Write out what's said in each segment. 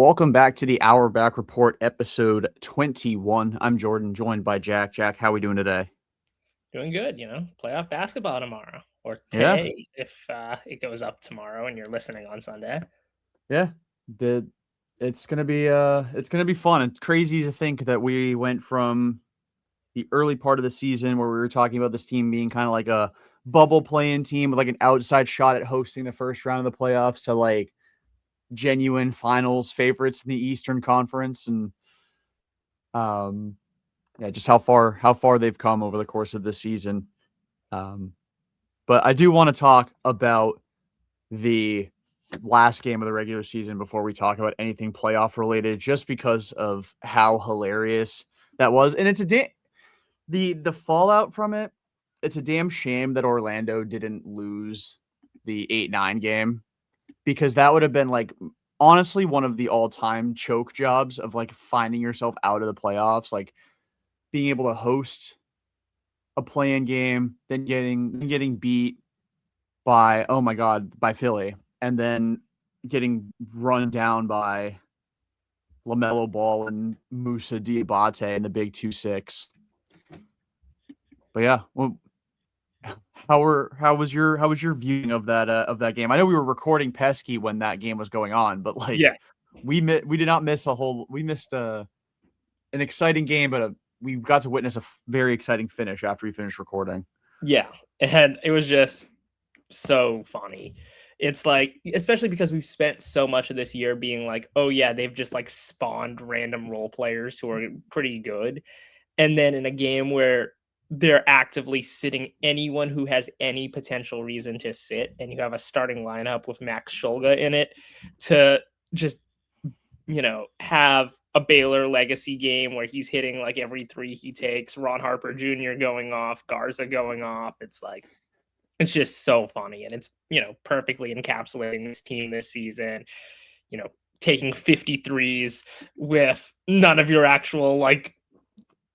Welcome back to the Hour Back Report, episode 21. I'm Jordan, joined by Jack. Jack, how are we doing today? Doing good, playoff basketball tomorrow or Yeah, today if it goes up tomorrow and you're listening on Sunday. yeah. The it's gonna be fun. It's crazy to think that we went from the early part of the season where we were talking about this team being kind of like a bubble playing team with like an outside shot at hosting the first round of the playoffs to like genuine finals favorites in the Eastern Conference and um yeah, just how far they've come over the course of this season. Um, but I do want to talk about the last game of the regular season before we talk about anything playoff related, just because of how hilarious that was. And it's the fallout from it. It's a damn shame that Orlando didn't lose the 8-9 game because that would have been like honestly one of the all-time choke jobs of like finding yourself out of the playoffs, like being able to host a play-in game, then getting beat by oh my god by Philly, and then getting run down by LaMelo Ball and Musa Diabate in the Big 2-6. But yeah, well, how was your viewing of that game? I know we were recording Pesky when that game was going on, but like Yeah. we did not miss we missed an exciting game, but we got to witness a very exciting finish after we finished recording. Yeah. And it was just so funny. It's like, especially because we've spent so much of this year being like, oh yeah, they've just like spawned random role players who are pretty good. And then in a game where they're actively sitting anyone who has any potential reason to sit, and you have a starting lineup with Max Shulga in it to just, have a Baylor legacy game where he's hitting like every three he takes, Ron Harper Jr. going off, Garza going off. It's like, it's just so funny. And it's, perfectly encapsulating this team this season, you know, taking 53s with none of your actual like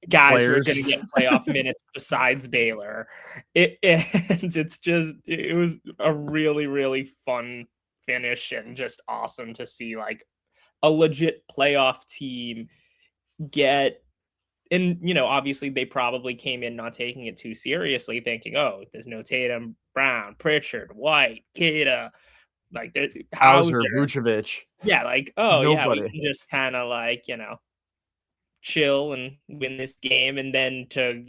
guys who are Players. going to get playoff minutes besides Baylor. It was a really, really fun finish and just awesome to see like a legit playoff team get. And, obviously they probably came in not taking it too seriously, thinking, oh, there's no Tatum, Brown, Pritchard, White, Kata, like Hauser, Hauser. Vucevic, Yeah, like, oh, yeah, we nobody. can just kind of like, chill and win this game. And then to,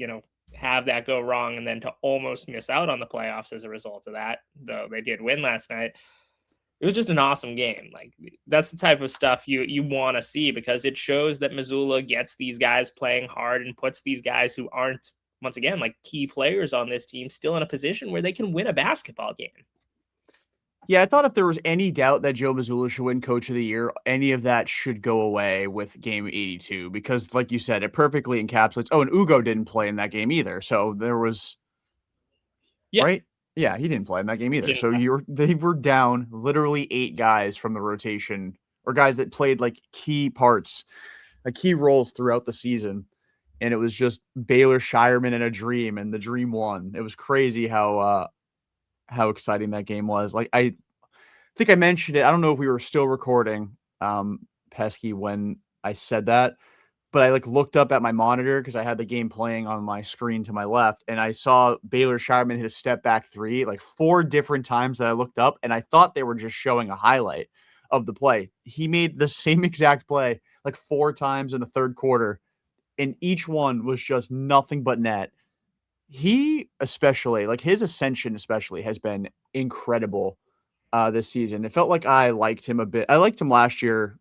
have that go wrong and then to almost miss out on the playoffs as a result of that, though they did win last night. It was just an awesome game. Like, that's the type of stuff you want to see, because it shows that Missoula gets these guys playing hard and puts these guys who aren't, once again, like key players on this team still in a position where they can win a basketball game. Yeah, I thought if there was any doubt that Joe Mazzulla should win Coach of the Year, any of that should go away with Game 82 because, like you said, it perfectly encapsulates. Oh, and Ugo didn't play in that game either, so there was Yeah. right. Yeah, he didn't play in that game either. Didn't So they were down literally 8 guys from the rotation or guys that played like key parts, like key roles throughout the season, and it was just Baylor, Shireman, and a dream, and the dream won. It was crazy how exciting that game was. Like I think I mentioned it. I don't know if we were still recording, Pesky, when I said that, but I like looked up at my monitor because I had the game playing on my screen to my left, and I saw Baylor Shireman hit a step back three like 4 different times that I looked up, and I thought they were just showing a highlight of the play. He made the same exact play like 4 times in the third quarter, and each one was just nothing but net. He especially, like his ascension especially, has been incredible this season. It felt like I liked him a bit. I liked him last year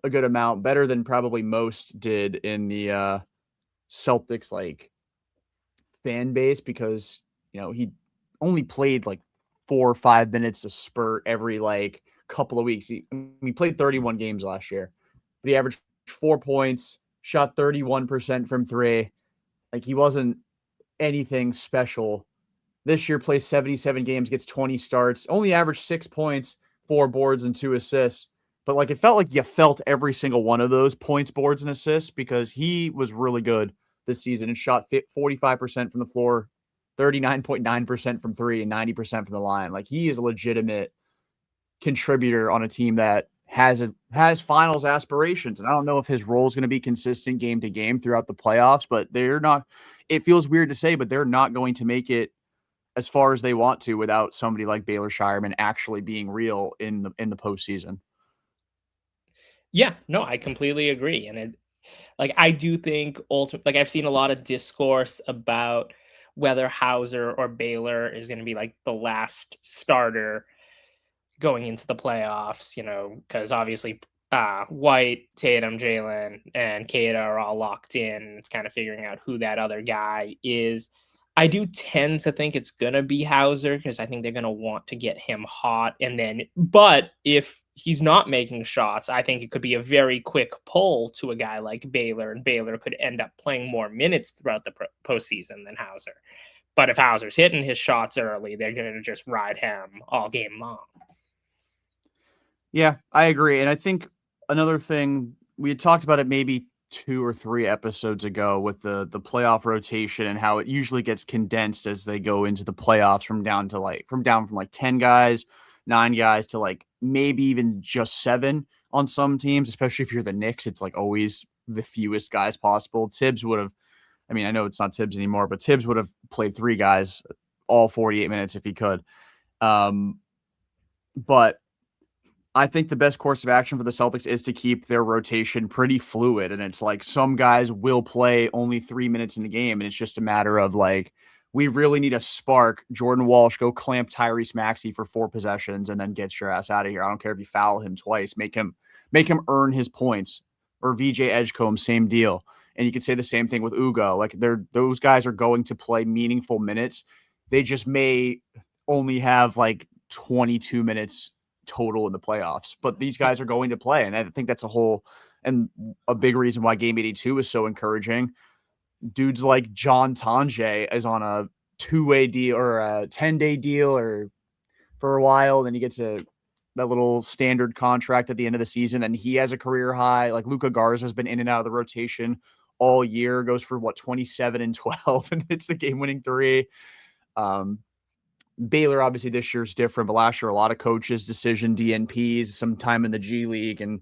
a good amount, better than probably most did in the Celtics like fan base because he only played like 4 or 5 minutes a spurt every like couple of weeks. He played 31 games last year, but he averaged 4 points, shot 31% from three. Like he wasn't anything special. This year plays 77 games, gets 20 starts, only averaged 6 points, 4 boards, and 2 assists. But like it felt like you felt every single one of those points, boards, and assists because he was really good this season and shot 45% from the floor, 39.9% from three, and 90% from the line. Like he is a legitimate contributor on a team that has finals aspirations, and I don't know if his role is going to be consistent game to game throughout the playoffs, but they're not. It feels weird to say, but they're not going to make it as far as they want to without somebody like Baylor Shireman actually being real in the postseason. Yeah, no, I completely agree, and like I do think like I've seen a lot of discourse about whether Hauser or Baylor is going to be like the last starter going into the playoffs, because obviously White, Tatum, Jalen, and Kata are all locked in. It's kind of figuring out who that other guy is. I do tend to think it's gonna be Hauser because I think they're gonna want to get him hot, and then. But if he's not making shots, I think it could be a very quick pull to a guy like Baylor, and Baylor could end up playing more minutes throughout the postseason than Hauser. But if Hauser's hitting his shots early, they're gonna just ride him all game long. Yeah, I agree. And I think another thing we had talked about it maybe 2 or 3 episodes ago with the playoff rotation and how it usually gets condensed as they go into the playoffs from like 10 guys, 9 guys to like maybe even just 7 on some teams, especially if you're the Knicks, it's like always the fewest guys possible. Tibbs would have I mean, I know it's not Tibbs anymore, but Tibbs would have played 3 guys all 48 minutes if he could. Um, but I think the best course of action for the Celtics is to keep their rotation pretty fluid. And it's like some guys will play only 3 minutes in the game. And it's just a matter of like, we really need a spark. Jordan Walsh, go clamp Tyrese Maxey for 4 possessions and then get your ass out of here. I don't care if you foul him twice. Make him earn his points. Or VJ Edgecombe, same deal. And you could say the same thing with Ugo. Like those guys are going to play meaningful minutes. They just may only have like 22 minutes total in the playoffs, but these guys are going to play. And I think that's a big reason why game 82 is so encouraging. Dudes like John Tonje is on a 2-way deal or a 10-day deal or for a while. Then he gets that little standard contract at the end of the season. And he has a career high. Like Luka Garza has been in and out of the rotation all year, goes for 27 and 12 and hits the game winning 3. Baylor, obviously, this year's different, but last year, a lot of coaches, decision DNPs, some time in the G League, and,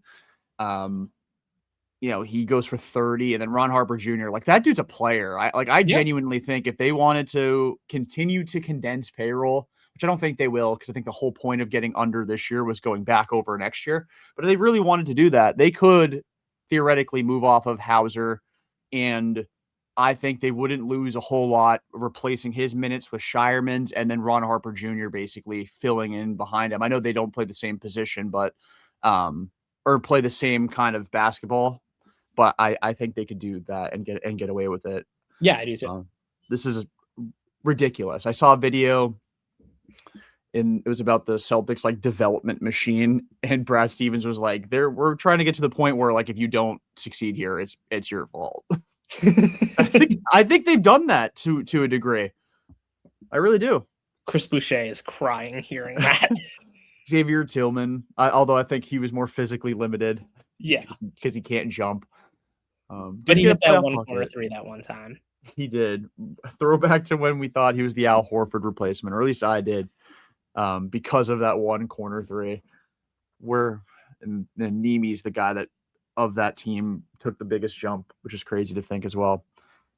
he goes for 30. And then Ron Harper Jr., like, that dude's a player. I Yeah. genuinely think if they wanted to continue to condense payroll, which I don't think they will, because I think the whole point of getting under this year was going back over next year. But if they really wanted to do that, they could theoretically move off of Hauser, and I think they wouldn't lose a whole lot replacing his minutes with Shireman's and then Ron Harper Jr. basically filling in behind him. I know they don't play the same position, but or play the same kind of basketball, but I think they could do that and get away with it. Yeah, I do too. This is ridiculous. I saw a video and it was about the Celtics like development machine, and Brad Stevens was like, we're trying to get to the point where like if you don't succeed here, it's your fault. I think they've done that to a degree. I really do. Chris Boucher is crying hearing that. Xavier Tillman, although I think he was more physically limited. Yeah, because he can't jump. But he hit that one corner 3 that one time. He did. Throwback to when we thought he was the Al Horford replacement, or at least I did, because of that one corner 3. And Nemi's the guy that of that team took the biggest jump, which is crazy to think as well.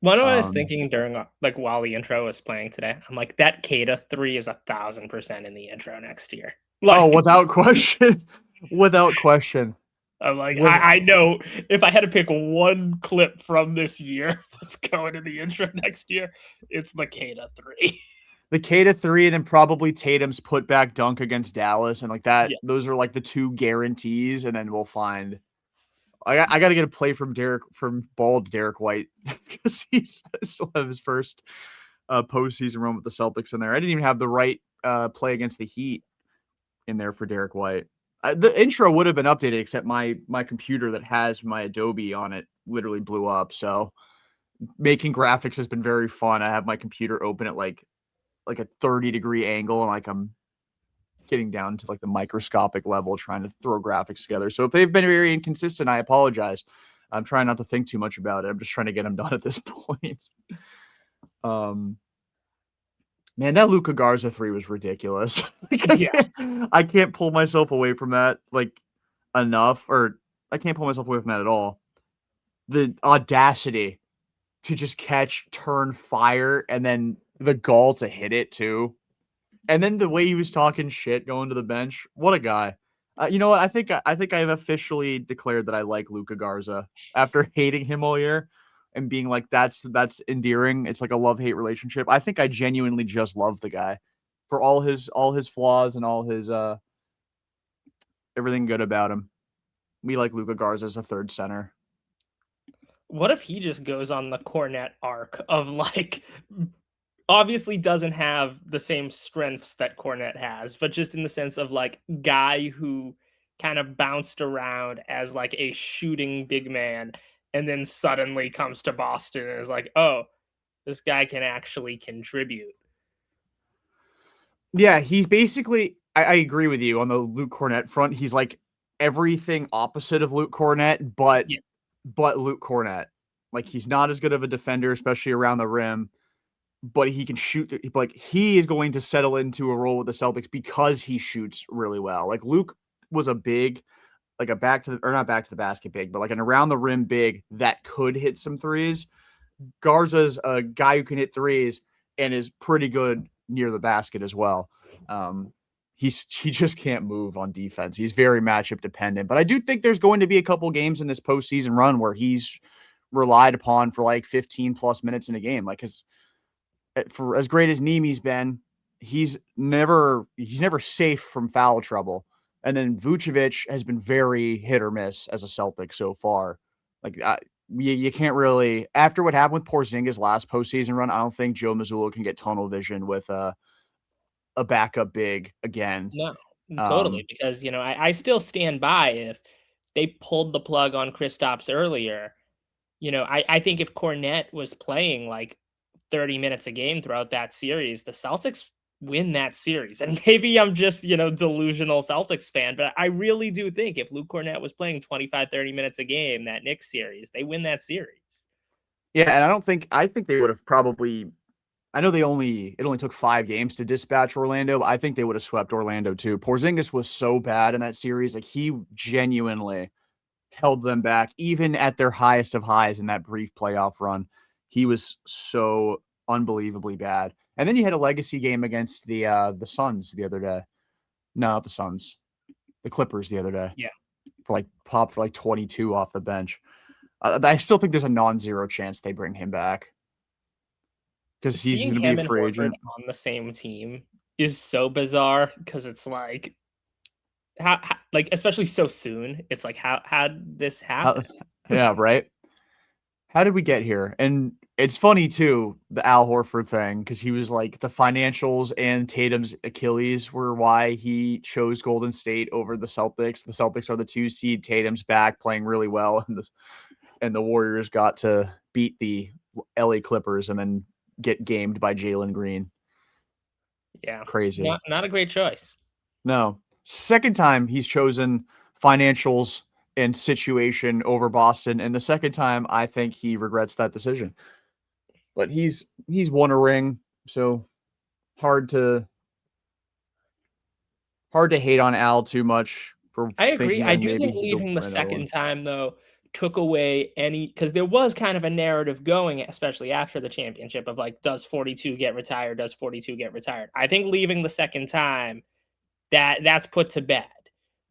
What I was thinking during like while the intro was playing today, I'm like, that Kata 3 is 1,000% in the intro next year. Like, without question. Without question. I'm like, I know if I had to pick one clip from this year that's going in the intro next year, it's the Kata 3. The Kata 3, and then probably Tatum's putback dunk against Dallas, and like that. Yeah. Those are like the 2 guarantees, and then we'll find. I got to get a play from bald Derek White because he's still have his first postseason run with the Celtics in there. I didn't even have the right play against the Heat in there for Derek White. The intro would have been updated, except my computer that has my Adobe on it literally blew up. So making graphics has been very fun. I have my computer open at like a 30-degree angle, and like I'm getting down to like the microscopic level trying to throw graphics together. So if they've been very inconsistent, I apologize. I'm trying not to think too much about it. I'm just trying to get them done at this point. Man, that Luka Garza 3 was ridiculous. I can't pull myself away from that. Like, enough, or I can't pull myself away from that at all. The audacity to just catch, turn, fire, and then the gall to hit it too. And then the way he was talking shit going to the bench. What a guy. You know what? I think I've officially declared that I like Luca Garza after hating him all year and being like that's endearing. It's like a love-hate relationship. I think I genuinely just love the guy for all his flaws and all his everything good about him. We like Luca Garza as a third center. What if he just goes on the Cornet arc of like obviously doesn't have the same strengths that Cornet has, but just in the sense of like guy who kind of bounced around as like a shooting big man and then suddenly comes to Boston and is like, "Oh, this guy can actually contribute." Yeah, he's basically I agree with you on the Luke Cornett front. He's like everything opposite of Luke Cornett, Yeah. but Luke Cornett. Like he's not as good of a defender, especially around the rim, but he can shoot. Like he is going to settle into a role with the Celtics because he shoots really well. Like Luke was a big, like a back to the or not back to the basket big, but like an around the rim big that could hit some threes. Garza's a guy who can hit threes and is pretty good near the basket as well. Um, he just can't move on defense. He's very matchup dependent. But I do think there's going to be a couple games in this postseason run where he's relied upon for like 15 plus minutes in a game. Like his for as great as Nemi's been, he's never safe from foul trouble. And then Vucevic has been very hit or miss as a Celtic so far. Like you can't really after what happened with Porzingis last postseason run. I don't think Joe Mazzulla can get tunnel vision with a backup big again. No, totally. Um, Because, I still stand by if they pulled the plug on Kristaps earlier. I think if Cornette was playing like 30 minutes a game throughout that series, the Celtics win that series. And maybe I'm just, delusional Celtics fan, but I really do think if Luke Cornette was playing 25, 30 minutes a game, that Knicks series, they win that series. yeah, and I think they would have probably I know it only took 5 games to dispatch Orlando, but I think they would have swept Orlando too. Porzingis was so bad in that series. Like he genuinely held them back, even at their highest of highs in that brief playoff run. He was so unbelievably bad. And then you had a legacy game against the Suns the other day. No, not the Suns. The Clippers the other day. Yeah. For like popped for like 22 off the bench. I still think there's a non-zero chance they bring him back because he's Seeing going to be a him and free Horford agent. on the same team is so bizarre because it's like, how like especially so soon. It's like how did this How, happen? yeah, right. How did we get here? And it's funny too, the Al Horford thing, because he was like the financials and Tatum's Achilles were why he chose Golden State over the Celtics. The Celtics are the 2 seed. Tatum's back playing really well, and the Warriors got to beat the LA Clippers and then get gamed by Jalen Green. Yeah, Crazy. not a great choice. No. Second time he's chosen financials and situation over Boston, and the second time I think he regrets that decision. But he's won a ring, so hard to hard to hate on Al too much for I agree. thinking I that do maybe think he'll leaving the win another second one. time though took away any because there was kind of a narrative going, especially after the championship, of like, does 42 get retired? Does 42 get retired? I think leaving the second time that's put to bed.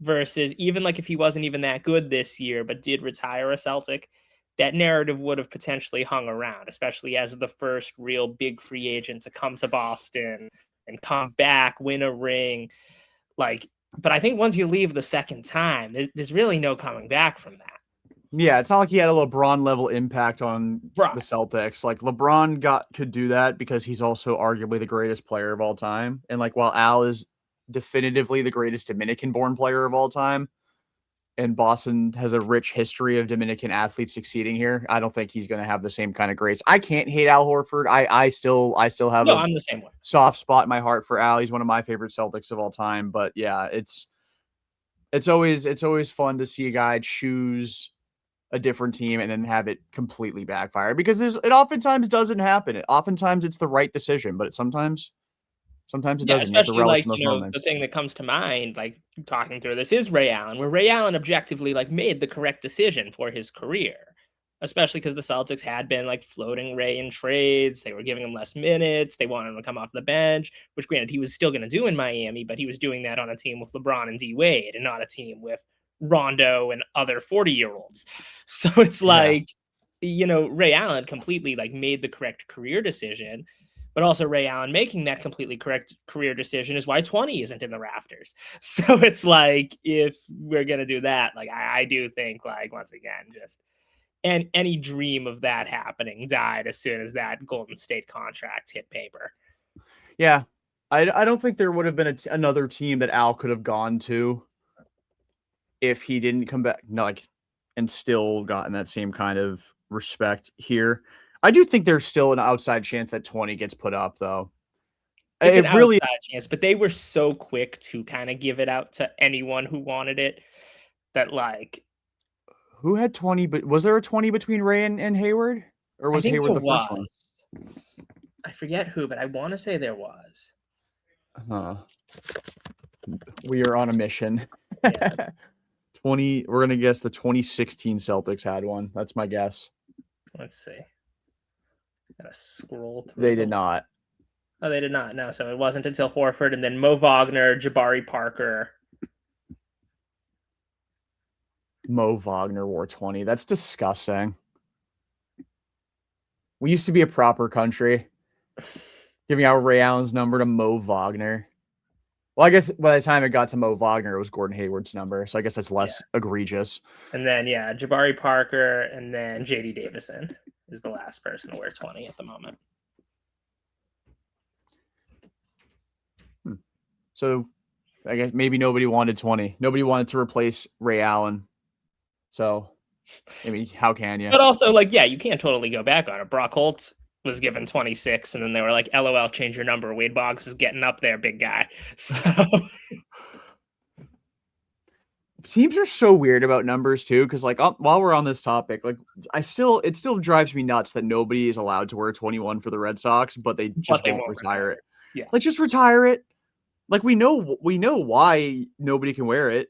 Versus even like if he wasn't even that good this year, but did retire a Celtic, that narrative would have potentially hung around, especially as the first real big free agent to come to Boston and come back, win a ring. Like, but I think once you leave the second time, there's really no coming back from that. Yeah, it's not like he had a LeBron level impact on Right. the Celtics. Like LeBron could do that because he's also arguably the greatest player of all time. And like while Al is definitively the greatest Dominican born player of all time, and Boston has a rich history of Dominican athletes succeeding here, I don't think he's going to have the same kind of grace. I can't hate Al Horford. I still have No, a I'm the same way. soft spot in my heart for Al. He's one of my favorite Celtics of all time. But yeah, it's always fun to see a guy choose a different team and then have it completely backfire because it oftentimes doesn't happen. Oftentimes it's the right decision, but sometimes Sometimes it Yeah, doesn't. You have to especially relish like, in those the moments. thing that comes to mind, like talking through this is Ray Allen, where Ray Allen objectively like made the correct decision for his career. Especially because the Celtics had been like floating Ray in trades. They were giving him less minutes. They wanted him to come off the bench, which granted he was still going to do in Miami, but he was doing that on a team with LeBron and D Wade and not a team with Rondo and other 40-year-olds. So it's Yeah. like, Ray Allen completely like made the correct career decision, but also Ray Allen making that completely correct career decision is why 20 isn't in the rafters. So it's like, if we're going to do that, like I do think like, once again, just and any dream of that happening died as soon as that Golden State contract hit paper. Yeah. I don't think there would have been another team that Al could have gone to if he didn't come back, no, like, and still gotten that same kind of respect here. I do think there's still an outside chance that 20 gets put up, though. It's an It really. outside chance, but they were so quick to kind of give it out to anyone who wanted it that, like, Who had 20? But was there a 20 between Ray and Hayward, or I was think Hayward there the first one? was. I forget who, but I want to say there was. Huh. We are on a mission. Yes. 20. We're gonna guess the 2016 Celtics had one. That's my guess. Let's see. Gotta scroll through. They did not. Oh, they did not. No, so it wasn't until Horford and then Mo Wagner, Jabari Parker. Mo Wagner wore 20. That's disgusting. We used to be a proper country. Giving out Ray Allen's number to Mo Wagner. Well, I guess by the time it got to Mo Wagner, it was Gordon Hayward's number. So I guess that's less egregious. And then, yeah, Jabari Parker and then JD Davison is the last person to wear 20 at the moment. So I guess maybe nobody wanted 20. Nobody wanted to replace Ray Allen. So, I mean, how can you? But also, like, yeah, you can't totally go back on it. Brock Holt was given 26, and then they were like, LOL, change your number. Wade Boggs is getting up there, big guy. So teams are so weird about numbers too, because like while we're on this topic, like it still drives me nuts that nobody is allowed to wear 21 for the Red Sox, but they just won't retire it. Yeah. Like just retire it. Like we know why nobody can wear it.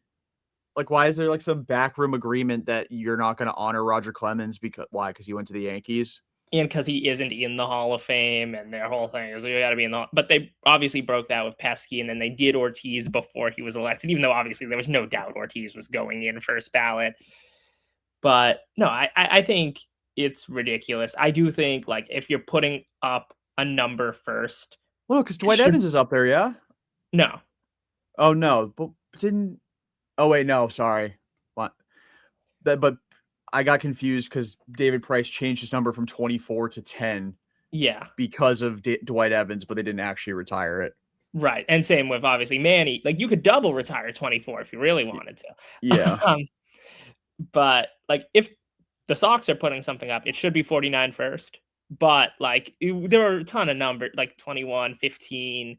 Like why is there like some backroom agreement that you're not going to honor Roger Clemens because he went to the Yankees? And because he isn't in the Hall of Fame, and their whole thing is you got to be in the. But they obviously broke that with Pesky, and then they did Ortiz before he was elected, even though obviously there was no doubt Ortiz was going in first ballot. But no, I think it's ridiculous. I do think like if you're putting up a number first, well, because Dwight Evans is up there, yeah. No. Oh no, but didn't. Oh wait, no, sorry. What? But I got confused because David Price changed his number from 24 to 10. Yeah. Because of Dwight Evans, but they didn't actually retire it. Right. And same with obviously Manny. Like you could double retire 24 if you really wanted to. Yeah. But like if the Sox are putting something up, it should be 49 first. But like there are a ton of numbers like 21, 15.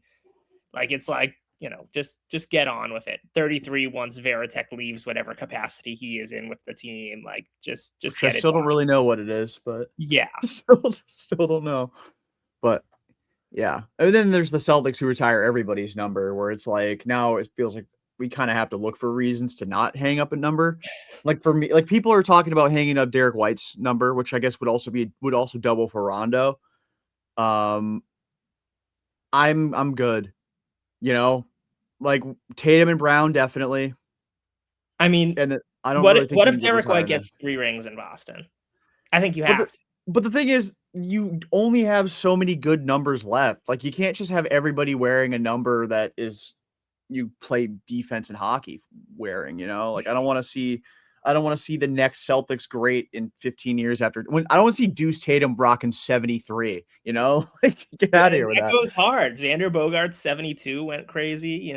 Like it's like, just get on with it. 33 once Veritek leaves whatever capacity he is in with the team. Like just I get it still done. don't really know what it is, but yeah, still don't know. But yeah, and then there's the Celtics who retire everybody's number, where it's like now it feels like we kind of have to look for reasons to not hang up a number. Like for me, like people are talking about hanging up Derek White's number, which I guess would also double for Rondo. I'm good, like Tatum and Brown definitely. I mean, and I don't what really if, think what you if can Derek White retire gets 3 rings in Boston? I think you But have to. But the thing is, you only have so many good numbers left. Like you can't just have everybody wearing a number that is you play defense in hockey wearing, Like I don't want to see the next Celtics great in 15 years after when I don't want to see Deuce Tatum rocking 73, Like get out of here with that. Goes hard. Xander Bogaerts 72 went crazy,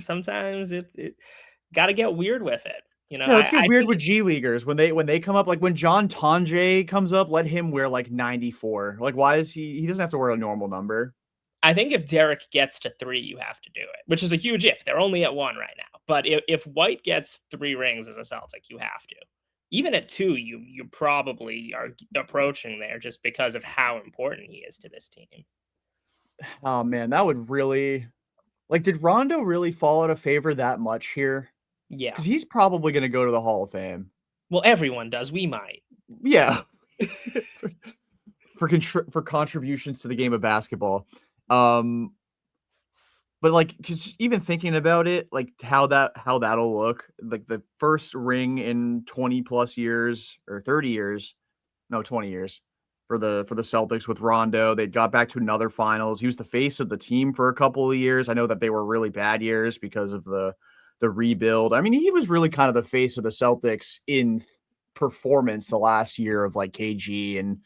sometimes it got to get weird with it. Yeah, let's get weird with G Leaguers when they come up. Like when John Tonje comes up, let him wear like 94. Like, why is he doesn't have to wear a normal number? I think if Derek gets to 3, you have to do it, which is a huge if. They're only at 1 right now. But if White gets 3 rings as a Celtic, you have to. Even at 2, you probably are approaching there just because of how important he is to this team. Oh man, that would really Like, did Rondo really fall out of favor that much here? Yeah. Because he's probably going to go to the Hall of Fame. Well, everyone does. We might. Yeah, for contributions to the game of basketball. Um, but like, cause even thinking about it, like how that'll look, like the first ring in 20 plus years or 30 years, no, 20 years for the Celtics with Rondo. They got back to another finals. He was the face of the team for a couple of years. I know that they were really bad years because of the rebuild. I mean, he was really kind of the face of the Celtics in performance the last year of like KG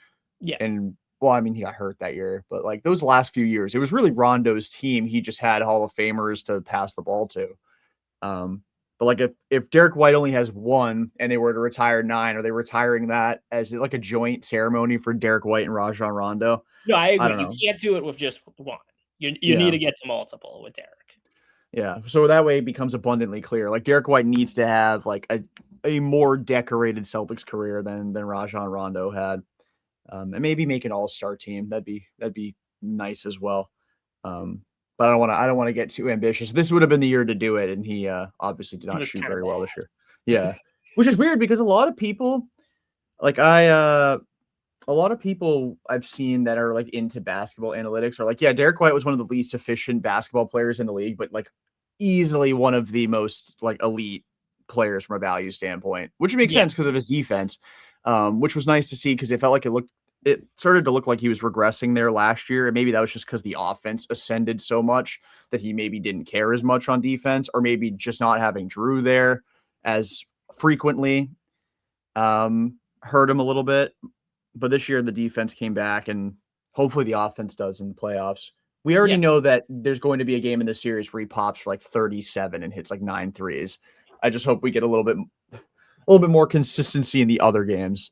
Yeah. and well, I mean, he got hurt that year, but like those last few years, it was really Rondo's team. He just had Hall of Famers to pass the ball to. Um, but like if Derek White only has one and they were to retire 9, are they retiring that as like a joint ceremony for Derek White and Rajon Rondo? No, I I agree. don't You know. can't do it with just one. You need Yeah. to get to multiple with Derek. Yeah. So that way it becomes abundantly clear. Like Derek White needs to have like a more decorated Celtics career than Rajon Rondo had. And maybe make an all-star team. That'd be nice as well. But I don't want to get too ambitious. This would have been the year to do it, and he obviously did It not was shoot kind of very well bad. this year. Yeah, which is weird because a lot of people, like a lot of people I've seen that are like into basketball analytics are like, yeah, Derek White was one of the least efficient basketball players in the league, but like easily one of the most like elite players from a value standpoint, which makes Yeah. sense because of his defense, which was nice to see because it felt like it started to look like he was regressing there last year. And maybe that was just because the offense ascended so much that he maybe didn't care as much on defense, or maybe just not having Drew there as frequently hurt him a little bit. But this year the defense came back and hopefully the offense does in the playoffs. We already Yeah. know that there's going to be a game in the series where he pops for like 37 and hits like 9 threes. I just hope we get a little bit more consistency in the other games.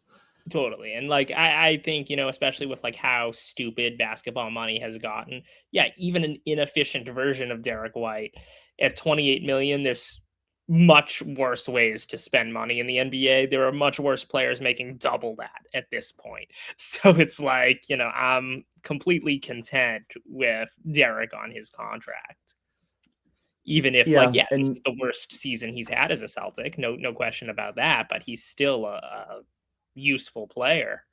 Totally. And like I think, especially with like how stupid basketball money has gotten, yeah, even an inefficient version of Derek White at 28 million, there's much worse ways to spend money in the NBA. There are much worse players making double that at this point. So it's like, I'm completely content with Derek on his contract. Even if like, Yeah, yeah, this and is the worst season he's had as a Celtic, no question about that, but he's still a useful player.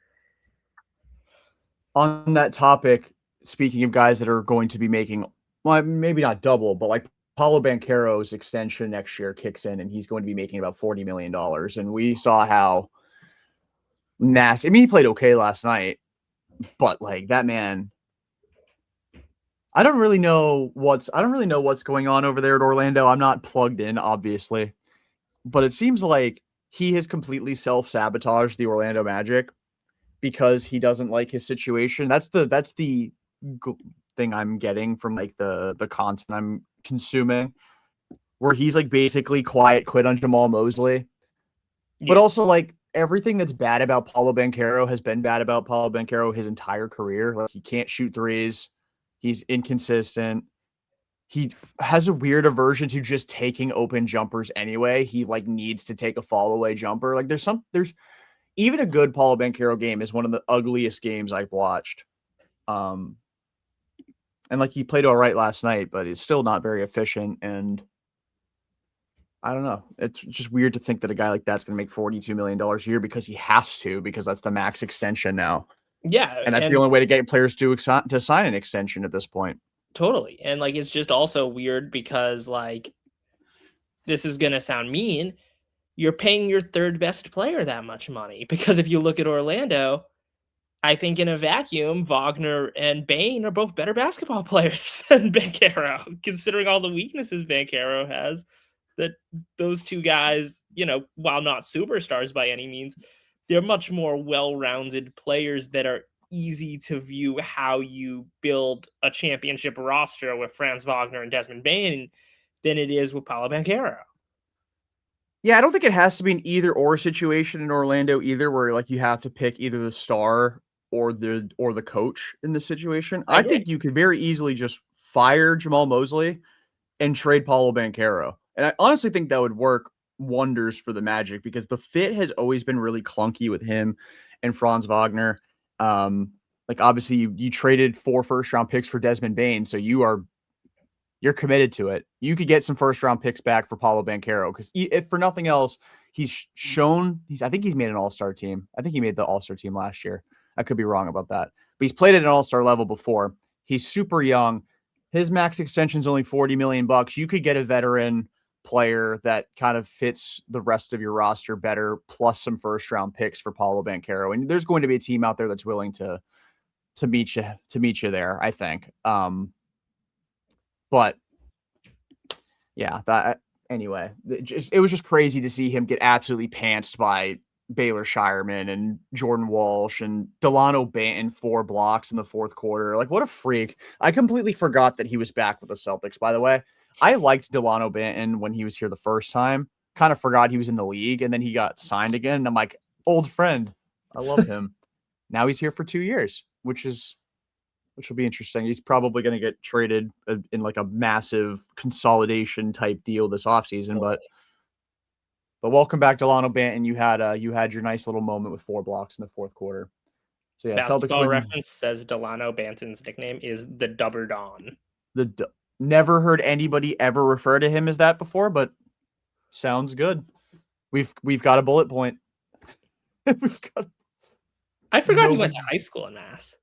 on that topic, speaking of guys that are going to be making, well, maybe not double, but like Paulo Banchero's extension next year kicks in and he's going to be making about $40 million. And we saw how nasty. I mean, he played okay last night, but like that man, I don't really know what's going on over there at Orlando. I'm not plugged in, obviously, but it seems like he has completely self-sabotaged the Orlando Magic because he doesn't like his situation. That's the thing I'm getting from like the content I'm consuming, where he's like basically quiet quit on Jamal Mosley, but Yeah. also like everything that's bad about Paulo Banchero has been bad about Paulo Banchero his entire career. Like he can't shoot threes, he's inconsistent. He has a weird aversion to just taking open jumpers anyway. He like needs to take a fall away jumper. Like there's even a good Paulo Banchero game is one of the ugliest games I've watched. Um, and like he played all right last night, but it's still not very efficient. And I don't know. It's just weird to think that a guy like that's going to make $42 million a year because he has to, because that's the max extension now, Yeah, and that's the and only way to get players to sign an extension at this point. totally. And like it's just also weird because like this is going to sound mean, you're paying your third best player that much money because if you look at Orlando, I think in a vacuum, Wagner and Bain are both better basketball players than Banchero, considering all the weaknesses Banchero has. That those two guys, while not superstars by any means, they're much more well-rounded players that are easy to view how you build a championship roster with Franz Wagner and Desmond Bain than it is with Paolo Banchero. Yeah, I don't think it has to be an either or situation in Orlando either, where like you have to pick either the star or the coach in this situation. I I agree. think you could very easily just fire Jamal Mosley and trade Paulo Banchero. And I honestly think that would work wonders for the Magic because the fit has always been really clunky with him and Franz Wagner. Like obviously you traded 4 first round picks for Desmond Bain, so you are you're committed to it. You could get some first round picks back for Paulo Banchero because if for nothing else, he's shown I think he's made an all-star team. I think he made the all-star team last year. I could be wrong about that. But he's played at an all-star level before. He's super young. His max extension is only $40 million. You could get a veteran player that kind of fits the rest of your roster better, plus some first round picks for Paulo Banchero. And there's going to be a team out there that's willing to meet you there, I think. But yeah, that anyway, it was just crazy to see him get absolutely pantsed by Baylor Shireman and Jordan Walsh and Delano Banton 4 blocks in the fourth quarter. Like, what a freak. I completely forgot that he was back with the Celtics, by the way. I liked Delano Banton when he was here the first time. Kind of forgot he was in the league, and then he got signed again. And I'm like, old friend. I love him. Now he's here for 2 years, which will be interesting. He's probably going to get traded in like a massive consolidation type deal this offseason. But welcome back, Delano Banton. You had your nice little moment with 4 blocks in the fourth quarter. So yeah, Celtics Basketball win. Reference says Delano Banton's nickname is the Dubber Don. Never heard anybody ever refer to him as that before, but sounds good. We've got a bullet point. I forgot he went to high school in Mass.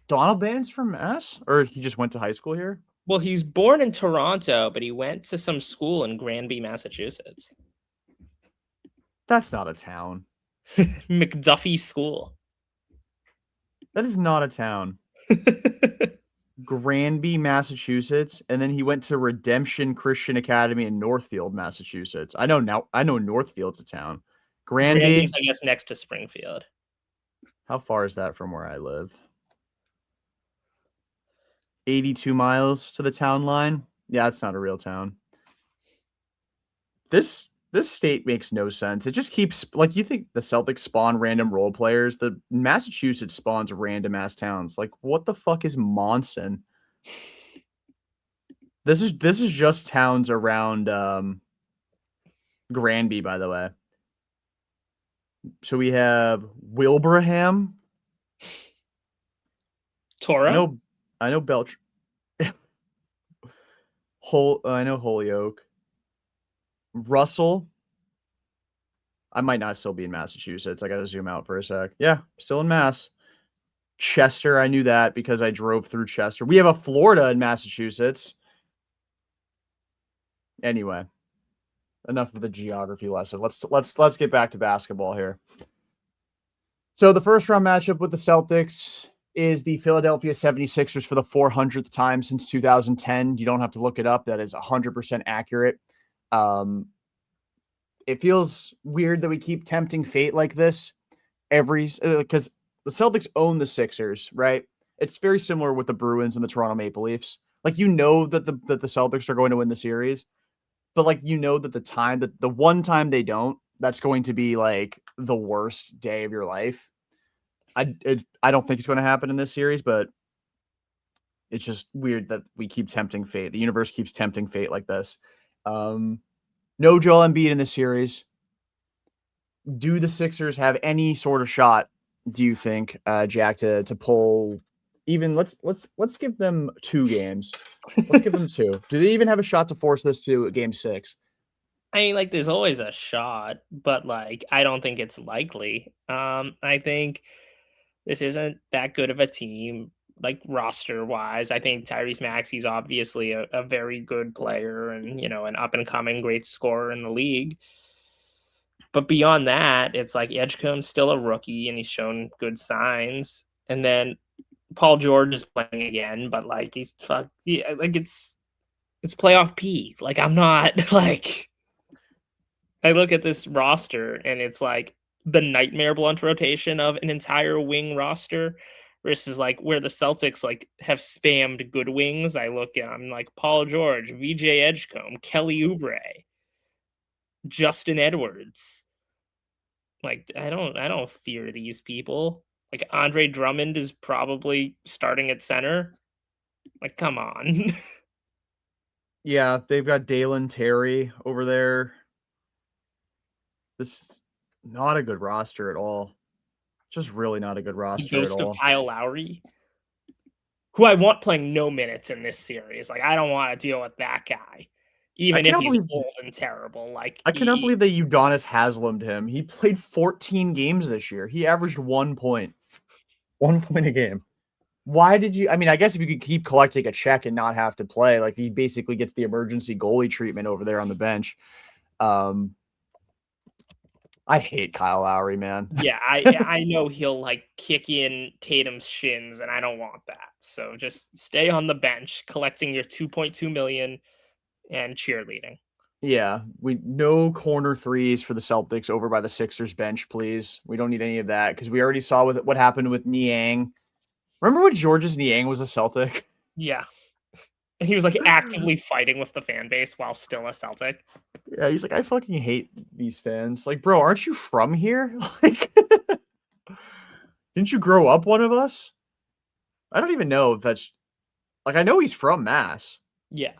Donald Banton's from Mass, or he just went to high school here? Well, he was born in Toronto, but he went to some school in Granby, Massachusetts. That's not a town. McDuffie School. That is not a town. Granby, Massachusetts, and then he went to Redemption Christian Academy in Northfield, Massachusetts. I know Northfield's a town. Granby's, I guess, next to Springfield. How far is that from where I live? 82 miles to the town line. Yeah, it's not a real town. This state makes no sense. It just keeps like, you think the Celtics spawn random role players. The Massachusetts spawns random ass towns. Like, what the fuck is Monson? This is just towns around Granby, by the way. So we have Wilbraham. Toro? I know Belch. I know Holyoke. Russell. I might not still be in Massachusetts. I got to zoom out for a sec. Yeah, still in Mass. Chester, I knew that because I drove through Chester. We have a Florida in Massachusetts. Anyway, enough of the geography lesson. Let's get back to basketball here. So the first round matchup with the Celtics is the Philadelphia 76ers for the 400th time since 2010. You don't have to look it up. That is 100% accurate. It feels weird that we keep tempting fate like this because the Celtics own the Sixers, right? It's very similar with the Bruins and the Toronto Maple Leafs. Like, you know that the Celtics are going to win the series, but like, you know that the one time they don't, that's going to be like the worst day of your life. I don't think it's going to happen in this series, but it's just weird that we keep tempting fate. The universe keeps tempting fate like this. No Joel Embiid in this series. Do the Sixers have any sort of shot, do you think, Jack, to pull even let's give them 2 games. Let's give them 2. Do they even have a shot to force this to game 6? I mean, like, there's always a shot, but like, I don't think it's likely. I think this isn't that good of a team, like, roster wise. I think Tyrese Maxey's obviously a very good player and, you know, an up and coming great scorer in the league. But beyond that, it's like Edgecombe's still a rookie and he's shown good signs. And then Paul George is playing again, but like, it's playoff P. Like, I'm not like, I look at this roster and it's like the nightmare blunt rotation of an entire wing roster versus like where the Celtics like have spammed good wings. I'm like Paul George, VJ Edgecombe, Kelly Oubre, Justin Edwards. Like, I don't fear these people. Like, Andre Drummond is probably starting at center. Like, come on. Yeah, they've got Dalen Terry over there. This is not a good roster at all. Just really not a good roster at Ghost of all. Kyle Lowry. who I want playing no minutes in this series. Like, I don't want to deal with that guy, even if he's old and terrible. Like, I cannot believe that Udonis Haslam'd him. He played 14 games this year. He averaged 1 point. 1 point a game. Why did you? I mean, I guess if you could keep collecting a check and not have to play, like he basically gets the emergency goalie treatment over there on the bench. I hate Kyle Lowry, man. Yeah, I know he'll like kick in Tatum's shins, and I don't want that. So just stay on the bench, collecting your 2.2 million and cheerleading. Yeah, we no corner threes for the Celtics over by the Sixers bench, please. We don't need any of that because we already saw what happened with Niang. Remember when Georges Niang was a Celtic? Yeah. And he was like actively fighting with the fan base while still a Celtic. Yeah, he's like, I fucking hate these fans. Like, bro, aren't you from here? Like, didn't you grow up one of us? I don't even know if that's like I know he's from Mass. Yeah.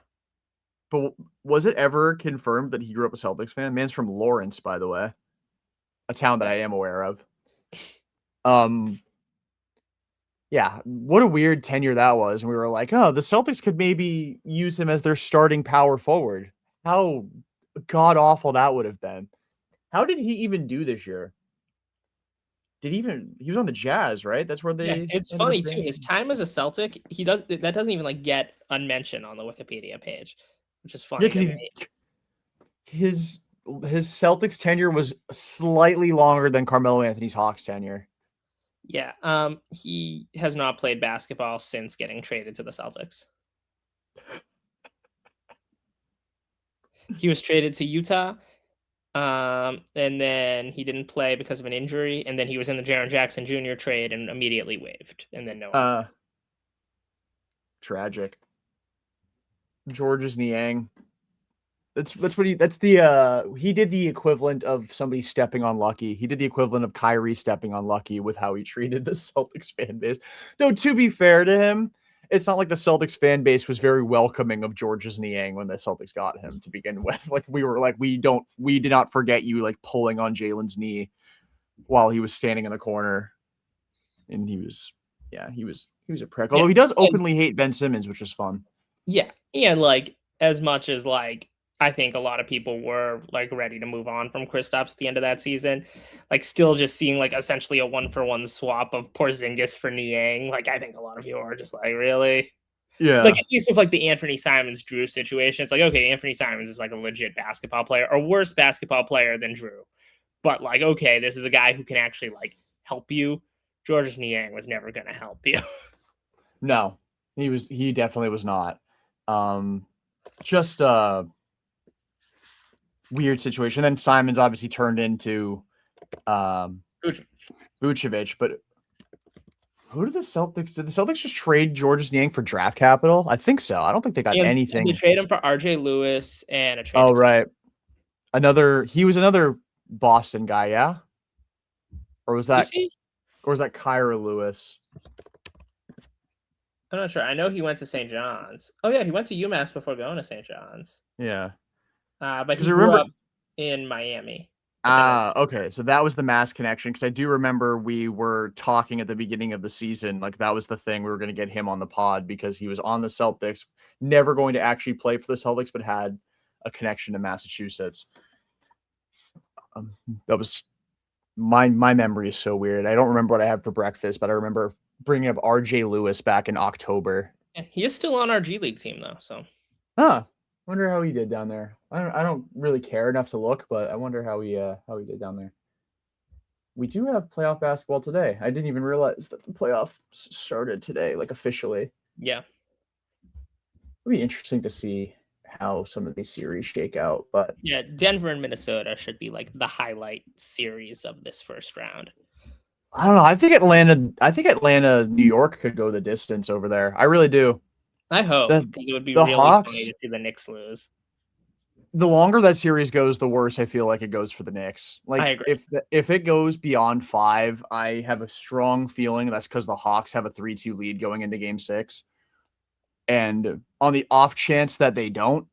But was it ever confirmed that he grew up a Celtics fan? Man's from Lawrence, by the way. A town that I am aware of. Yeah, what a weird tenure that was. And we were like, oh, the Celtics could maybe use him as their starting power forward. How god awful that would have been. How did he even do this year? He was on the Jazz, right? That's where Yeah, they it's ended funny up too. His time as a Celtic, that doesn't even like get unmentioned on the Wikipedia page, which is funny. Yeah, because his Celtics tenure was slightly longer than Carmelo Anthony's Hawks tenure. Yeah, he has not played basketball since getting traded to the Celtics. He was traded to Utah, and then he didn't play because of an injury, and then he was in the Jaren Jackson Jr. trade and immediately waived, and then no one. Tragic. Georges Niang. That's what he did the equivalent of somebody stepping on Lucky. He did the equivalent of Kyrie stepping on Lucky with how he treated the Celtics fan base. Though to be fair to him, it's not like the Celtics fan base was very welcoming of Georges Niang when the Celtics got him to begin with. Like we were like, we did not forget you like pulling on Jalen's knee while he was standing in the corner. And he was a prick. Although he does openly hate Ben Simmons, which is fun. Yeah. And like as much as like I think a lot of people were like ready to move on from Kristaps at the end of that season. Like still just seeing like essentially a 1-for-1 swap of Porzingis for Niang. Like I think a lot of people are just like, really? Yeah. Like at least with like the Anthony Simons Drew situation, it's like, okay, Anthony Simons is like a legit basketball player, or worse basketball player than Drew. But like, okay, this is a guy who can actually like help you. Georges Niang was never gonna help you. No, he definitely was not. Just weird situation. Then Simons obviously turned into Vucevic, but who did the Celtics just trade Georges Niang for draft capital? I think so. I don't think they got anything. They trade him for RJ Lewis and a trade. Oh, right. He was another Boston guy, yeah? Or was that Kyra Lewis? I'm not sure. I know he went to St. John's. Oh yeah, he went to UMass before going to St. John's. Yeah. But he grew up in Miami. Okay. So that was the Mass connection, because I do remember we were talking at the beginning of the season, like that was the thing, we were going to get him on the pod because he was on the Celtics, never going to actually play for the Celtics, but had a connection to Massachusetts. That was my memory is so weird. I don't remember what I had for breakfast, but I remember bringing up RJ Lewis back in October. Yeah, he is still on our G League team though, so. Wonder how he did down there. I don't really care enough to look, but I wonder how he did down there. We do have playoff basketball today. I didn't even realize that the playoffs started today, like officially. Yeah. It'll be interesting to see how some of these series shake out, but yeah, Denver and Minnesota should be like the highlight series of this first round. I don't know. I think Atlanta, New York could go the distance over there. I really do. I hope, because it would be really Hawks, funny to see the Knicks lose. The longer that series goes, the worse I feel like it goes for the Knicks. Like I agree. If it goes beyond 5, I have a strong feeling that's because the Hawks have a 3-2 lead going into Game 6. And on the off chance that they don't,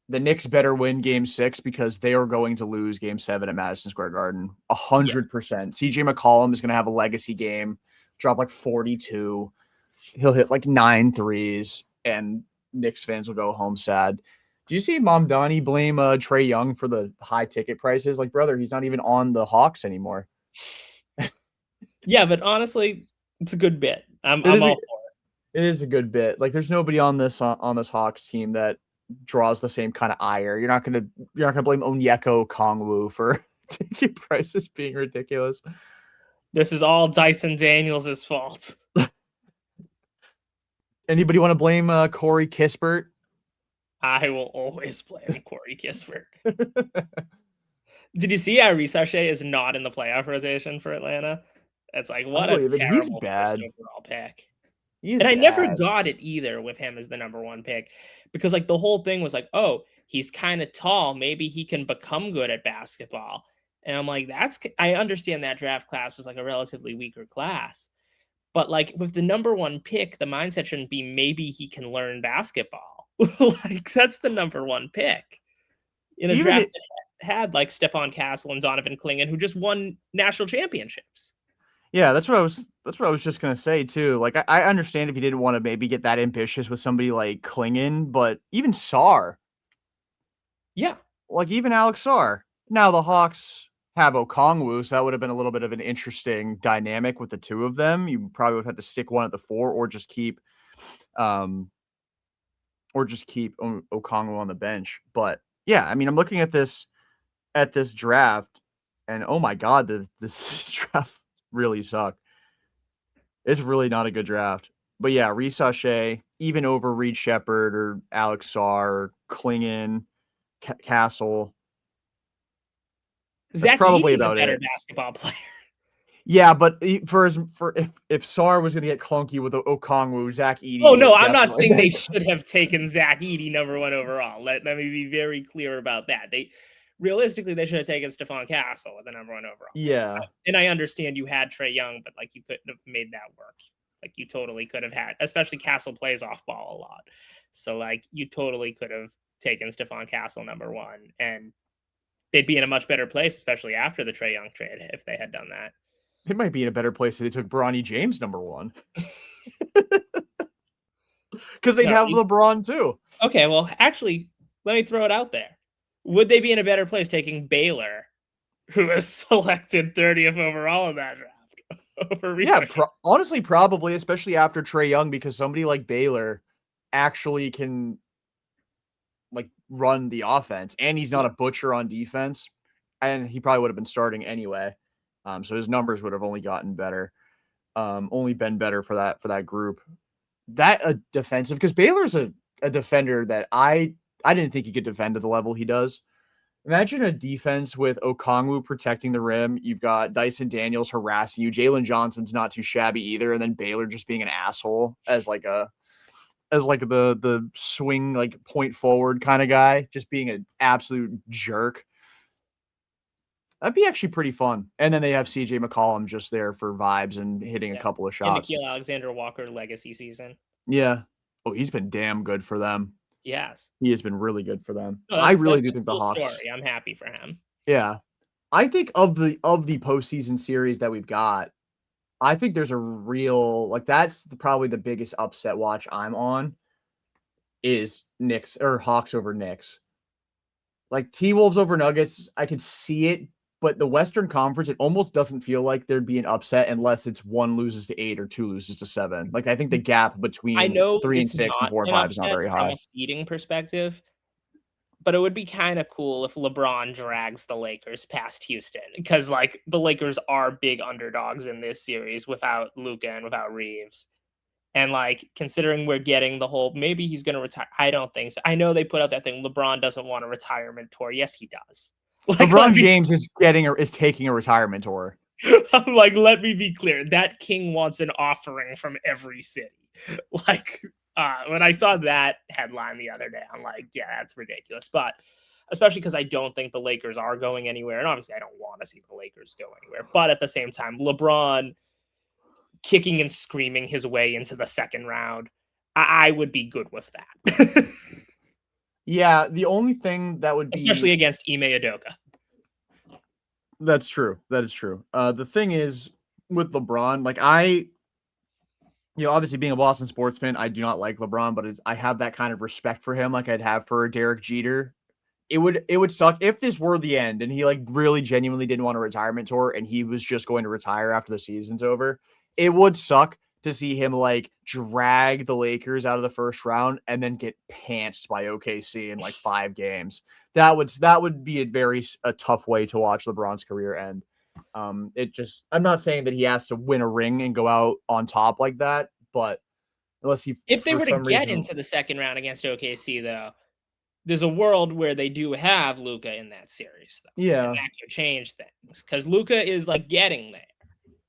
the Knicks better win Game 6 because they are going to lose Game 7 at Madison Square Garden. 100%. CJ McCollum is going to have a legacy game, drop like 42. he'll hit like 9 threes, and Knicks fans will go home sad. Do you see Mom Donnie blame Trae Young for the high ticket prices? Like, brother, he's not even on the Hawks anymore. Yeah, but honestly, it's a good bit. I'm It is all a for it is a good bit. Like, there's nobody on this Hawks team that draws the same kind of ire. You're not gonna blame Onyeko Kongwu for ticket prices being ridiculous. it. This is all Dyson Daniels' fault. Anybody want to blame Corey Kispert? I will always blame Corey Kispert. Did you see how Risachet is not in the playoff rotation for Atlanta? It's like, I what a believe it. He's terrible first bad. overall pick. He is And I never bad. got it either with him as the number one pick because, like, the whole thing was like, oh, he's kind of tall. Maybe he can become good at basketball. And I'm like, I understand that draft class was like a relatively weaker class. But, like, with the number one pick, the mindset shouldn't be maybe he can learn basketball. Like, that's the number one pick in a Even draft it, that had like Stephon Castle and Donovan Clingan, who just won national championships. yeah, that's what I was just gonna say too. Like, I understand if you didn't want to maybe get that ambitious with somebody like Klingon, but even Sar, Yeah. like even Alex Sar. Now the Hawks have Okongwu, so that would have been a little bit of an interesting dynamic with the two of them. You probably would have had to stick one at the 4 um, or just keep Okongwu on the bench. But yeah, I mean, I'm looking at this draft, and oh my god, this draft really sucked. It's really not a good draft. But yeah, Reece Sachet, even over Reed Shepherd or Alex Sarr or Klingon, Castle. That's Zach probably Edey's a about better it. basketball player. Yeah, but for if Sarr was gonna get clunky with Okongwu, Zach Oh Edey no, would I'm not definitely saying they been. should have taken Zach Edey number one overall. Let me be very clear about that. They realistically they should have taken Stephon Castle with the number one overall pick. Yeah, And I understand you had Trae Young, but like you couldn't have made that work. Like you totally could have had, especially Castle plays off ball a lot. So like you totally could have taken Stephon Castle number one, and they'd be in a much better place, especially after the Trae Young trade, if they had done that. they might be in a better place if they took Bronny James number one because they'd No, have LeBron too. okay, well, actually, let me throw it out there. Would they be in a better place taking Baylor, who was selected 30th overall in that draft, over Yeah, Research? honestly, probably, especially after Trae Young, because somebody like Baylor actually can like run the offense, and he's not Yeah. a butcher on defense, and he probably would have been starting anyway. So his numbers would have only gotten better, only been better for that group. That a defensive because Baylor's a defender that I didn't think he could defend to the level he does. Imagine a defense with Okongwu protecting the rim. You've got Dyson Daniels harassing you. Jalen Johnson's not too shabby either, and then Baylor just being an asshole as like the swing like point forward kind of guy, just being an absolute jerk. That'd be actually pretty fun. And then they have CJ McCollum just there for vibes and hitting a Yeah. couple of And shots. Nikhil Alexander Walker legacy season. Yeah. Oh, he's been damn good for them. Yes. He has been really good for them. No, I really that's do a think the cool Hawks. story. I'm happy for him. Yeah. I think of the postseason series that we've got, I think there's a real like that's probably the biggest upset watch I'm on is Knicks or Hawks over Knicks. Like T-Wolves over Nuggets, I could see it, but the Western Conference, it almost doesn't feel like there'd be an upset unless it's one loses to 8 or two loses to 7. Like I think the gap I between know 3 and it's 6 and not 4 and an 5 is not upset very from high. a seeding perspective, but it would be kind of cool if LeBron drags the Lakers past Houston because, like, the Lakers are big underdogs in this series without Luka and without Reeves. And, like, considering we're getting the whole maybe he's going to retire, I don't think so. I know they put out that thing. LeBron doesn't want a retirement tour. Yes, he does. Like, LeBron James is taking a retirement tour. I'm like, let me be clear. That king wants an offering from every city. Like, when I saw that headline the other day, I'm like, yeah, that's ridiculous. But especially because I don't think the Lakers are going anywhere. And obviously, I don't want to see the Lakers go anywhere. But at the same time, LeBron kicking and screaming his way into the second round, I would be good with that. Yeah, the only thing that would Especially be against Ime Udoka. that's true. That is true. The thing is with LeBron, like Obviously being a Boston sports fan, I do not like LeBron, but I have that kind of respect for him, like I'd have for Derek Jeter. It would suck if this were the end and he like really genuinely didn't want a retirement tour and he was just going to retire after the season's over. It would suck to see him like drag the Lakers out of the first round and then get pantsed by OKC in like 5 games. That would be a tough way to watch LeBron's career end. I'm not saying that he has to win a ring and go out on top like that, but unless he If they for were to some get reason, into the second round against OKC, though, there's a world where they do have Luka in that series, though, and yeah, that could change things because Luka is like getting there.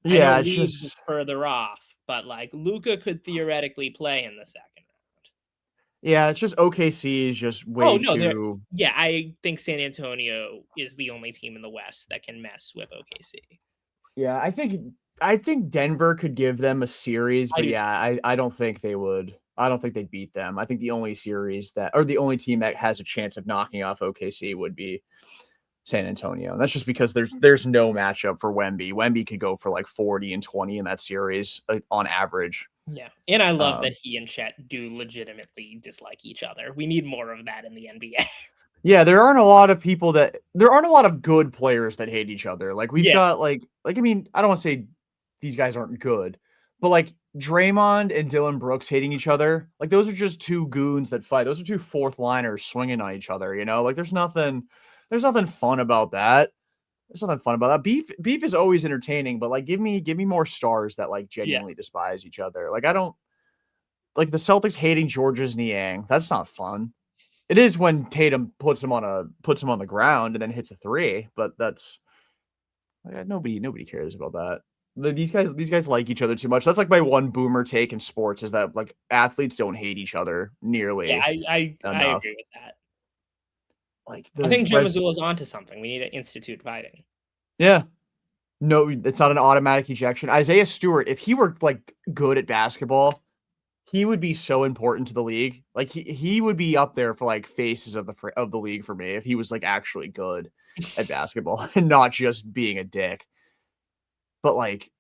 I know yeah, it's Reeves is just further off, but like Luka could theoretically play in the second round. Yeah, it's just OKC is just Oh way no, there. too. Yeah, I think San Antonio is the only team in the West that can mess with OKC. Yeah, I think Denver could give them a series, I but do yeah, too. I don't think they would. I don't think they'd beat them. I think the only series that or the only team that has a chance of knocking off OKC would be San Antonio. And that's just because there's no matchup for Wemby. Wemby could go for like 40 and 20 in that series on average. Yeah, and I love that Um, he and Chet do legitimately dislike each other. We need more of that in the NBA. Yeah, there aren't a lot of good players that hate each other. Like we've Yeah, got I mean, I don't want to say these guys aren't good, but like Draymond and Dylan Brooks hating each other, like those are just two goons that fight. Those are two fourth liners swinging on each other, you know? Like there's nothing fun about that. There's nothing fun about that. Beef is always entertaining, but like give me more stars that like yeah, genuinely despise each other. Like I don't like the Celtics hating Georges Niang. That's not fun. It is when Tatum puts him on the ground and then hits a three, but that's nobody cares about that. These guys like each other too much. That's like my one boomer take in sports is that like athletes don't hate each other yeah. nearly I enough. agree with that. Like I the think Joe Reds, Mazzulla's onto something. We need to institute fighting. yeah, no, it's not an automatic ejection. Isaiah Stewart, if he were like good at basketball, he would be so important to the league. Like he would be up there for like faces of the league for me if he was like actually good at basketball and not just being a dick. But like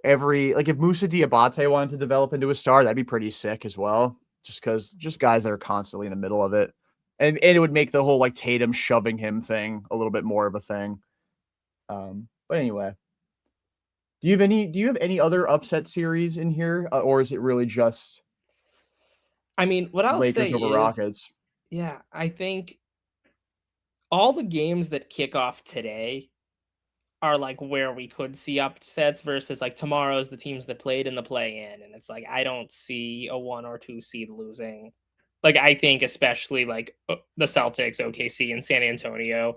if Musa Diabate wanted to develop into a star, that'd be pretty sick as well. Just guys that are constantly in the middle of it. And it would make the whole like Tatum shoving him thing a little bit more of a thing. But anyway, do you have any other upset series in here, or is it really just I mean, what I'll say Lakers over is, Rockets? yeah, I think all the games that kick off today are like where we could see upsets versus like tomorrow's the teams that played in the play in. And it's like, I don't see a 1 or 2 seed losing. Like, I think especially like the Celtics, OKC, and San Antonio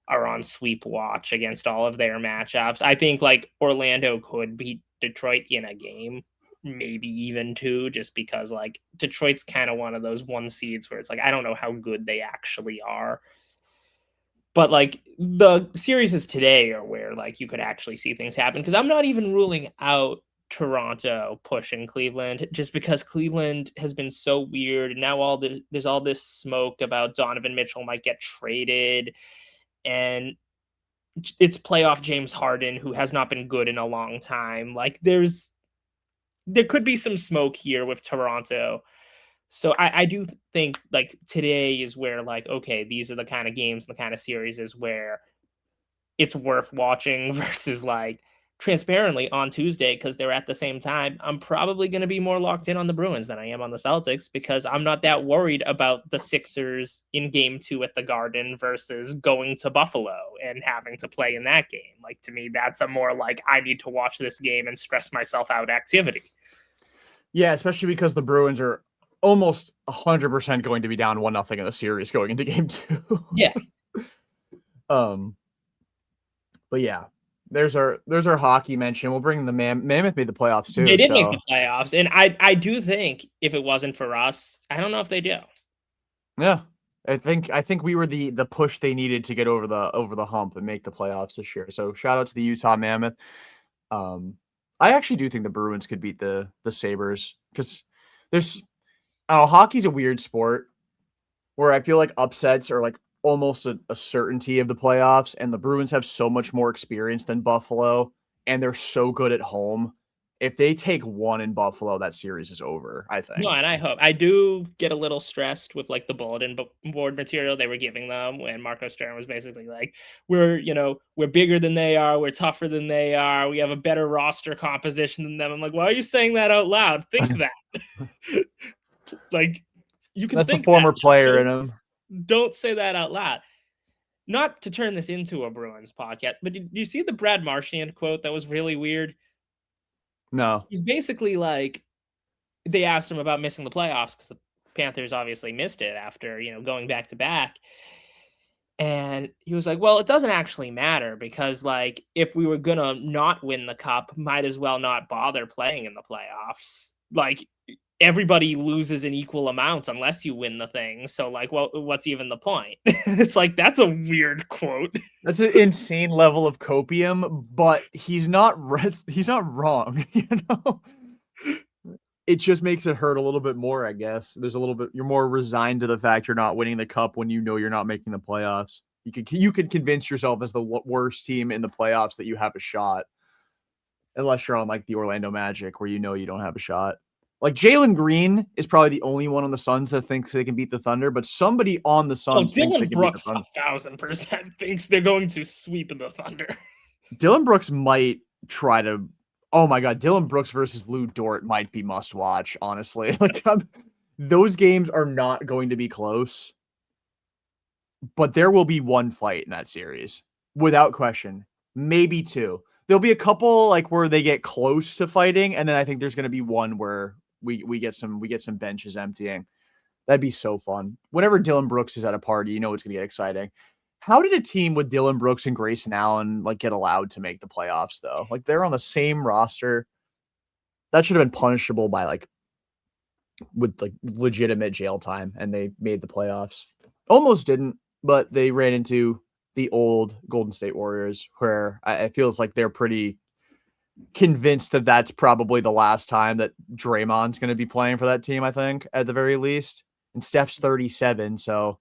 are on sweep watch against all of their matchups. I think like Orlando could beat Detroit in a game, maybe even two, just because like Detroit's kind of one of those 1 seeds where it's like, I don't know how good they actually are. But like the series is today are where like you could actually see things happen because I'm not even ruling out Toronto pushing Cleveland just because Cleveland has been so weird. And now there's all this smoke about Donovan Mitchell might get traded, and it's playoff James Harden who has not been good in a long time. Like there could be some smoke here with Toronto. So I do think like today is where like okay, these are the kind of games, the kind of series is where it's worth watching versus like transparently on Tuesday because they're at the same time. I'm probably going to be more locked in on the Bruins than I am on the Celtics because I'm not that worried about the Sixers in game 2 at the Garden versus going to Buffalo and having to play in that game. Like to me, that's a more like I need to watch this game and stress myself out activity. Yeah, especially because the Bruins are almost 100% going to be down 1-0 in the series going into game 2. Yeah, um, but yeah, there's our hockey mention. We'll bring the Mammoth made the playoffs they too, did make the so playoffs, and I do think if it wasn't for us, I don't know if they do. yeah. I think we were the push they needed to get over the hump and make the playoffs this year. So shout out to the Utah Mammoth. Um, I actually do think the Bruins could beat the Sabres because there's hockey's a weird sport where I feel like upsets are like almost a certainty of the playoffs, and the Bruins have so much more experience than Buffalo, and they're so good at home if they take one in Buffalo, that series is over, I No, think. and I do get a little stressed with like the bulletin board material they were giving them when Marco Stern was basically like, we're bigger than they are, we're tougher than they are, we have a better roster composition than them. I'm like, why are you saying that out loud? Think that. Like, you can That's the think that. former Just player in him. don't say that out loud. Not to turn this into a Bruins podcast, but do you see the Brad Marchand quote that was really weird? No. He's basically like, they asked him about missing the playoffs because the Panthers obviously missed it after, going back to back. And he was like, well, it doesn't actually matter because, like, if we were going to not win the cup, might as well not bother playing in the playoffs. Like, everybody loses in equal amounts unless you win the thing. So, like, well, what's even the point? It's like, that's a weird quote. That's an insane level of copium, but he's not wrong, you know? It just makes it hurt a little bit more, I guess. There's a little bit you're more resigned to the fact you're not winning the cup when you know you're not making the playoffs. You could convince yourself as the worst team in the playoffs that you have a shot, unless you're on like the Orlando Magic where you know you don't have a shot. Like Jalen Green is probably the only one on the Suns that thinks they can beat the Thunder, but somebody on the Oh, Suns thinks they Dylan can beat the Brooks Thunder. 1,000% thinks they're going to sweep the Thunder. Dylan Brooks might try to. Oh my God, Dylan Brooks versus Lou Dort might be must watch. Honestly, like those games are not going to be close, but there will be one fight in that series without question. Maybe two. There'll be a couple like where they get close to fighting, and then I think there's going to be one where we get some benches emptying. That'd be so fun. Whenever Dylan Brooks is at a party, you know it's going to get exciting. How did a team with Dylan Brooks and Grayson Allen like get allowed to make the playoffs though? Like they're on the same roster. That should have been punishable by like with like legitimate jail time, and they made the playoffs. Almost didn't, but they ran into the old Golden State Warriors, where it feels like they're pretty convinced that that's probably the last time that Draymond's going to be playing for that team. I think at the very least, and Steph's 37, so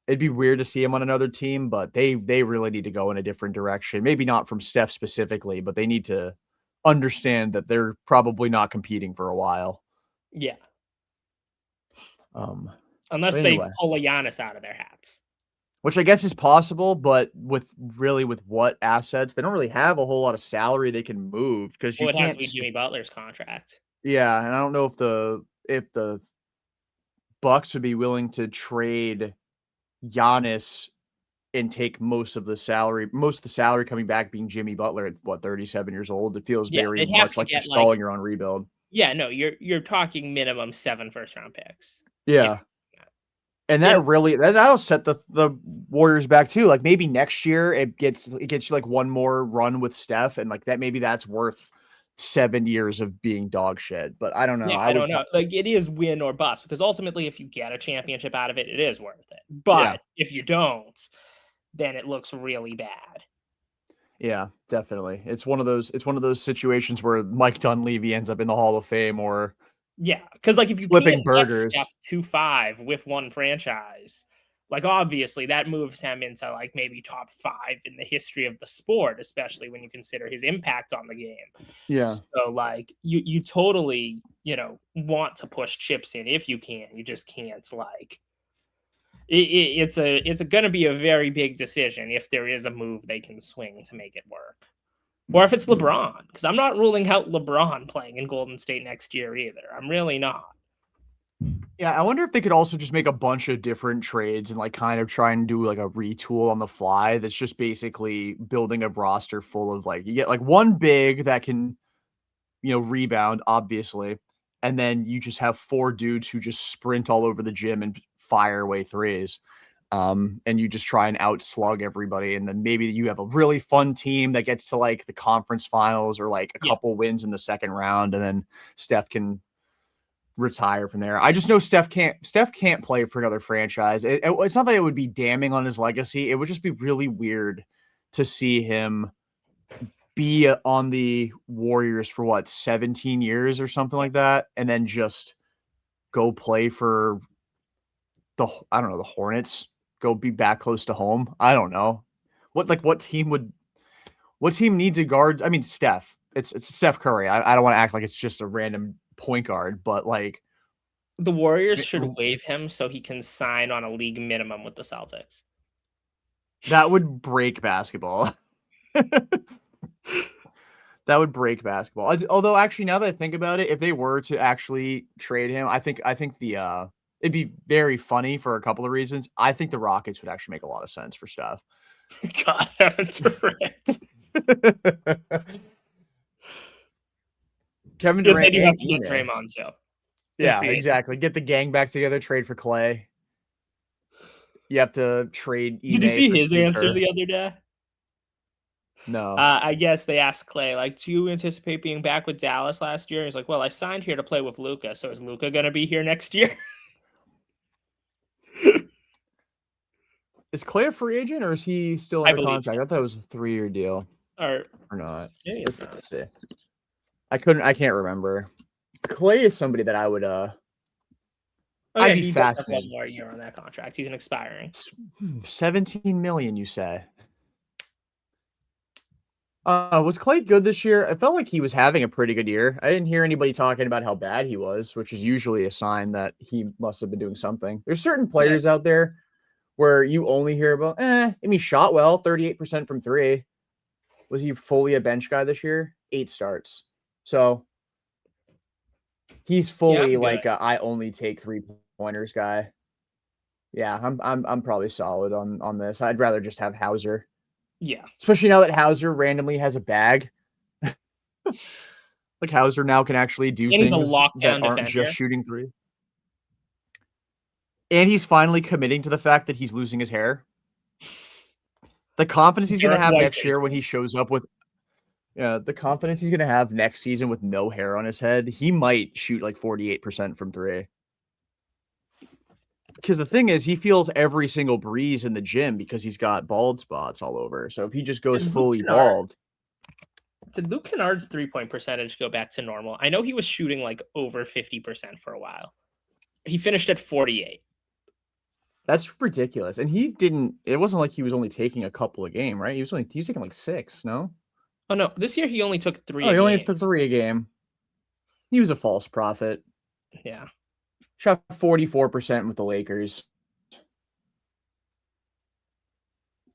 it'd be weird to see him on another team. But they really need to go in a different direction. Maybe not from Steph specifically, but they need to understand that they're probably not competing for a while. Yeah. Um, Unless but they anyway, pull a Giannis out of their hats. which I guess is possible, but with what assets, they don't really have a whole lot of salary they can move because you Well, it has to can't. be Jimmy Butler's contract. Yeah, and I don't know if the Bucks would be willing to trade Giannis and take most of the salary coming back being Jimmy Butler at what 37 years old. It feels Yeah, very they'd have much to like you're get like, stalling your own rebuild. yeah, no, you're talking minimum 7 first-round picks. If Yeah. And in that really that'll set the Warriors back too. Like maybe next year it gets you like one more run with Steph, and like that maybe that's worth 7 years of being dog shit. But I don't know. Yeah, I I would don't know. Like, it is win or bust because ultimately, if you get a championship out of it, it is worth it. yeah. But if you don't, then it looks really bad. Yeah, definitely. It's one of those situations where Mike Dunleavy ends up in the Hall of Fame or Yeah, because like if you flipping can't get burgers. Steph 2-5 with one franchise, like obviously that moves him into like maybe top 5 in the history of the sport, especially when you consider his impact on the game. Yeah. So like you totally, want to push chips in if you can. You just can't like it's going to be a very big decision if there is a move they can swing to make it work. Or if it's LeBron, because I'm not ruling out LeBron playing in Golden State next year either. I'm really not. Yeah, I wonder if they could also just make a bunch of different trades and like kind of try and do like a retool on the fly that's just basically building a roster full of like you get like one big that can, rebound, obviously, and then you just have four dudes who just sprint all over the gym and fire away threes. And you just try and outslug everybody, and then maybe you have a really fun team that gets to like the conference finals or like a Yeah. couple wins in the second round, and then Steph can retire from there. I just know Steph can't play for another franchise. It's not that it would be damning on his legacy. It would just be really weird to see him be on the Warriors for what 17 years or something like that, and then just go play for I don't know, the Hornets. Go be back close to home. I don't know. What team needs a guard? I mean, Steph. it's Steph Curry. I don't want to act like it's just a random point guard, but like The Warriors should waive him so he can sign on a league minimum with the Celtics. that would break basketball. That would break basketball. Although, actually, now that I think about it, if they were to actually trade him, I think the it'd be very funny for a couple of reasons. I think the Rockets would actually make a lot of sense for Steph. God, Kevin Durant. Kevin Then Durant you have and to get Ime. Draymond too. Yeah, exactly. Get the gang back together, trade for Clay. You have to trade Did you Ime see for his Steve answer Kerr. the other day? No. I guess they asked Clay, like, do you anticipate being back with Dallas last year? He's like, well, I signed here to play with Luca, so is Luca going to be here next year? Is Clay a free agent or is he still I under believe contract? so. I thought it was a 3-year deal Or not. maybe it's not. Let's see. I can't remember. Clay is somebody that I would Oh, I'd yeah, be he does have one fascinated. more year on that contract. He's an expiring. 17 million, you say? Was Clay good this year? I felt like he was having a pretty good year. I didn't hear anybody talking about how bad he was, which is usually a sign that he must have been doing something. There's certain players out there where you only hear about, I mean, shot well, 38% from three. Was he fully a bench guy this year? 8 starts. So he's fully Yeah, like a, I only take 3-pointers guy. Yeah, I'm probably solid on this. I'd rather just have Hauser. yeah. Especially now that Hauser randomly has a bag. Like Hauser now can actually do And he's a things that lockdown aren't just defender. shooting three. And he's finally committing to the fact that he's losing his hair. The confidence he's going to Derek have White next year when he shows up with the confidence he's going to have next season with no hair on his head, he might shoot like 48% from three. Because the thing is, he feels every single breeze in the gym because he's got bald spots all over. So if he just goes fully bald. Did Luke Kennard's 3-point percentage go back to normal? I know he was shooting like over 50% for a while. He finished at 48. That's ridiculous. And it wasn't like he was only taking a couple a game, right? He was taking like 6, no? Oh, no. This year he only took 3 Oh, a he only game. took 3 a game. He was a false prophet. Yeah. Shot 44% with the Lakers.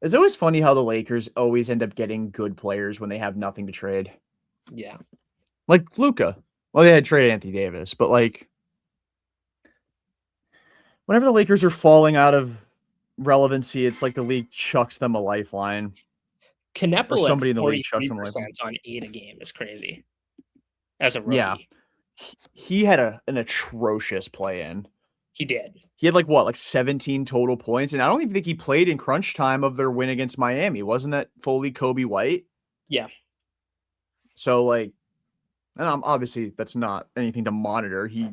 It's always funny how the Lakers always end up getting good players when they have nothing to trade. Yeah. Like Luka. Well, they had traded Anthony Davis, but like whenever the Lakers are falling out of relevancy, it's like the league chucks them a lifeline. Or Knepel somebody at in the league chucks 43% them a lifeline. on 8 a game is crazy. As a rookie. Yeah. He had an atrocious play-in. He did. He had like 17 total points, and I don't even think he played in crunch time of their win against Miami. Wasn't that fully Kobe White? Yeah. So like, and obviously that's not anything to monitor. He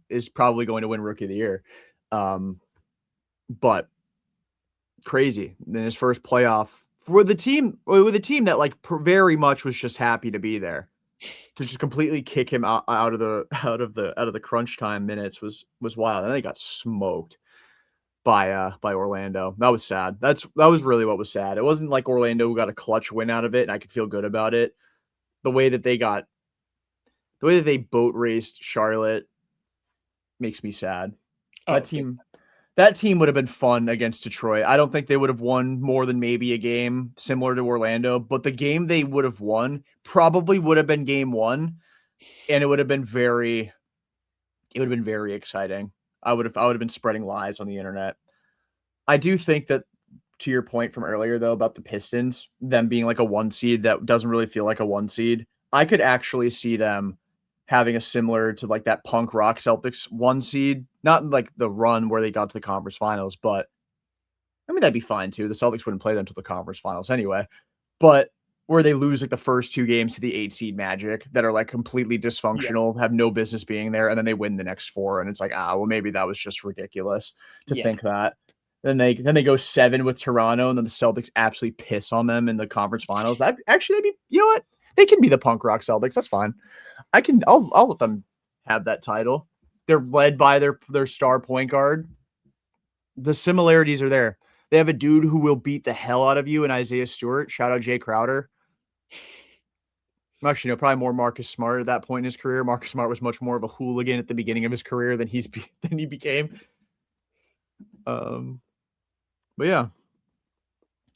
is probably going to win Rookie of the Year, but crazy. Then his first playoff with a team that like very much was just happy to be there. To just completely kick him out of the crunch time minutes was wild. And they got smoked by Orlando. That was sad. That was really what was sad. It wasn't like Orlando got a clutch win out of it and I could feel good about it. The way that they boat raced Charlotte makes me sad. That team would have been fun against Detroit. I don't think they would have won more than maybe a game similar to Orlando, but the game they would have won probably would have been game 1, and it would have been very exciting. I would have been spreading lies on the internet. I do think that, to your point from earlier though about the Pistons, them being like a 1 seed that doesn't really feel like a 1 seed, I could actually see them having a similar to like that punk rock Celtics 1 seed, not like the run where they got to the conference finals, but I mean, that'd be fine too. The Celtics wouldn't play them to the conference finals anyway, but where they lose like the first 2 games to the 8 seed Magic that are like completely dysfunctional, have no business being there. And then they win the next 4. And it's like, well, maybe that was just ridiculous to think that. Then they go 7 with Toronto, and then the Celtics absolutely piss on them in the conference finals. That'd be, you know what? They can be the punk rock Celtics. That's fine. I'll let them have that title. They're led by their star point guard. The similarities are there. They have a dude who will beat the hell out of you in Isaiah Stewart. Shout out Jay Crowder. Actually, no, probably more Marcus Smart at that point in his career. Marcus Smart was much more of a hooligan at the beginning of his career than he became. But yeah,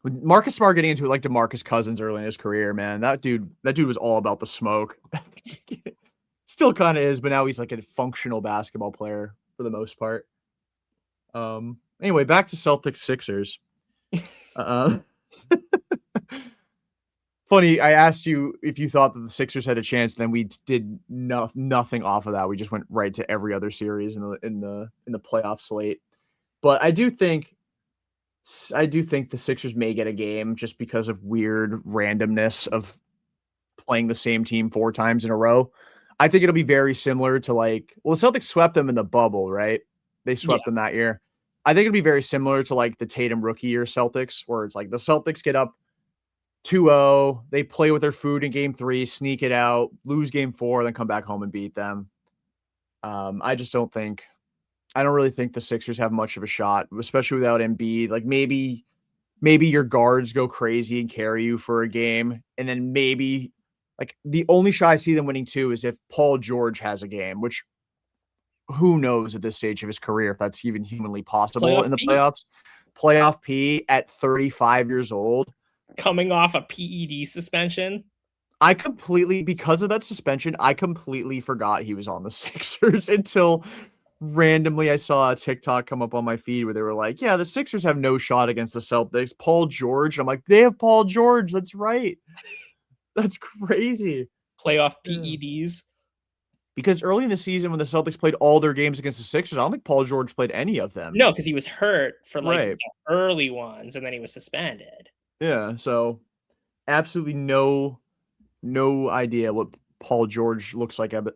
Marcus Smart getting into it like DeMarcus Cousins early in his career, man. That dude was all about the smoke. Still kind of is, but now he's like a functional basketball player for the most part. Anyway, back to Celtics Sixers. Uh, Funny, I asked you if you thought that the Sixers had a chance, then we did nothing off of that. We just went right to every other series in the playoff slate. But I do think the Sixers may get a game just because of weird randomness of playing the same team 4 times in a row. I think it'll be very similar to the Celtics swept them in the bubble, right? They Yeah. swept them that year. I think it'll be very similar to the Tatum rookie year Celtics, where it's like the Celtics get up 2-0, they play with their food in game 3, sneak it out, lose game 4, then come back home and beat them. I don't really think the Sixers have much of a shot, especially without Embiid. Maybe your guards go crazy and carry you for a game, and then maybe the only shot I see them winning too is if Paul George has a game, which who knows at this stage of his career if that's even humanly possible Playoff in the P, playoffs. Playoff P at 35 years old. coming off a PED suspension. Because of that suspension, I completely forgot he was on the Sixers until randomly I saw a TikTok come up on my feed where they were like, yeah, the Sixers have no shot against the Celtics. Paul George. I'm like, they have Paul George. That's right. That's crazy. Playoff Yeah. PEDs. Because early in the season when the Celtics played all their games against the Sixers, I don't think Paul George played any of them. No, because he was hurt for Right. the early ones, and then he was suspended. Yeah. So absolutely no idea what Paul George looks like as a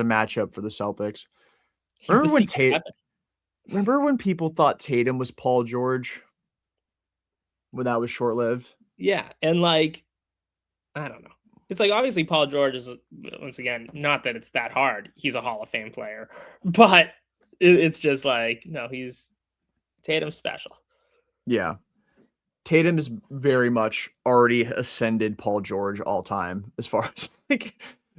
matchup for the Celtics. He's the secret weapon. Remember when people thought Tatum was Paul George? When that was short lived? Yeah, and I don't know. It's obviously Paul George is, once again, not that it's that hard. He's a Hall of Fame player, but it's just no, he's Tatum special. Yeah. Tatum is very much already ascended Paul George all time as far as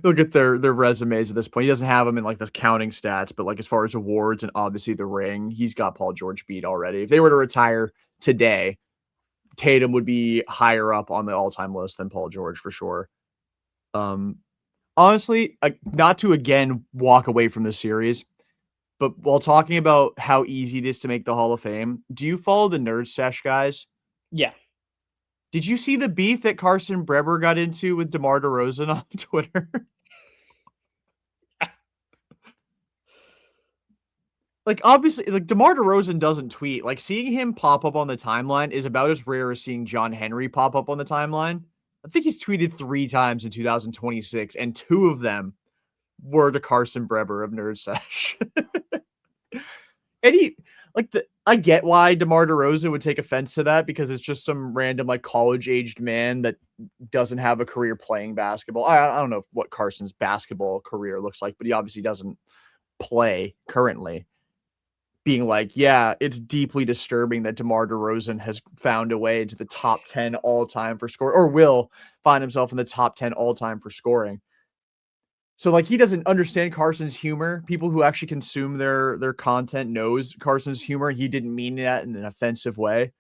look at their resumes at this point. He doesn't have them in the counting stats, but as far as awards and obviously the ring, he's got Paul George beat already. If they were to retire today, Tatum would be higher up on the all-time list than Paul George for sure. Honestly, not to again walk away from this series, but while talking about how easy it is to make the Hall of Fame, do you follow the Nerd Sesh guys? Yeah. Did you see the beef that Carson Breber got into with DeMar DeRozan on Twitter? Obviously, DeMar DeRozan doesn't tweet. Seeing him pop up on the timeline is about as rare as seeing John Henry pop up on the timeline. I think he's tweeted 3 times in 2026, and 2 of them were to Carson Breber of Nerd Sesh. And I get why DeMar DeRozan would take offense to that because it's just some random college-aged man that doesn't have a career playing basketball. I don't know what Carson's basketball career looks like, but he obviously doesn't play currently. Being yeah, it's deeply disturbing that DeMar DeRozan has found a way into the top 10 all-time for scoring, or will find himself in the top 10 all-time for scoring. So he doesn't understand Carson's humor. People who actually consume their content knows Carson's humor. He didn't mean that in an offensive way.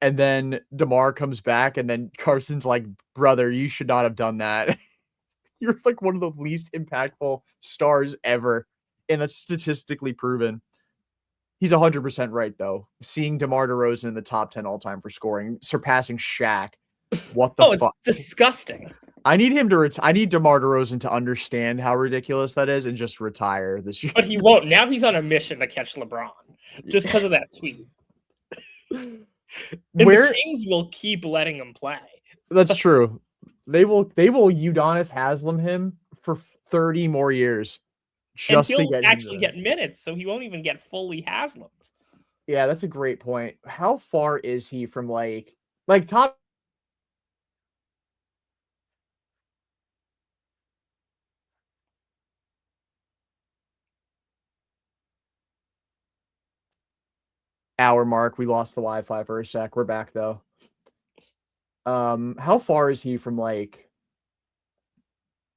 And then DeMar comes back, and then Carson's like, brother, you should not have done that. You're one of the least impactful stars ever. And that's statistically proven. He's 100% right, though. Seeing DeMar DeRozan in the top 10 all-time for scoring, surpassing Shaq. What the fuck? It's disgusting. I need him to I need DeMar DeRozan to understand how ridiculous that is and just retire this year. But he won't. Now he's on a mission to catch LeBron just because of that tweet. And the Kings will keep letting him play. That's true. They will Udonis Haslam him for 30 more years. Just and he'll actually get minutes, so he won't even get fully Haslammed. Yeah, that's a great point. How far is he from top hour mark? We lost the Wi-Fi for a sec. We're back though. How far is he from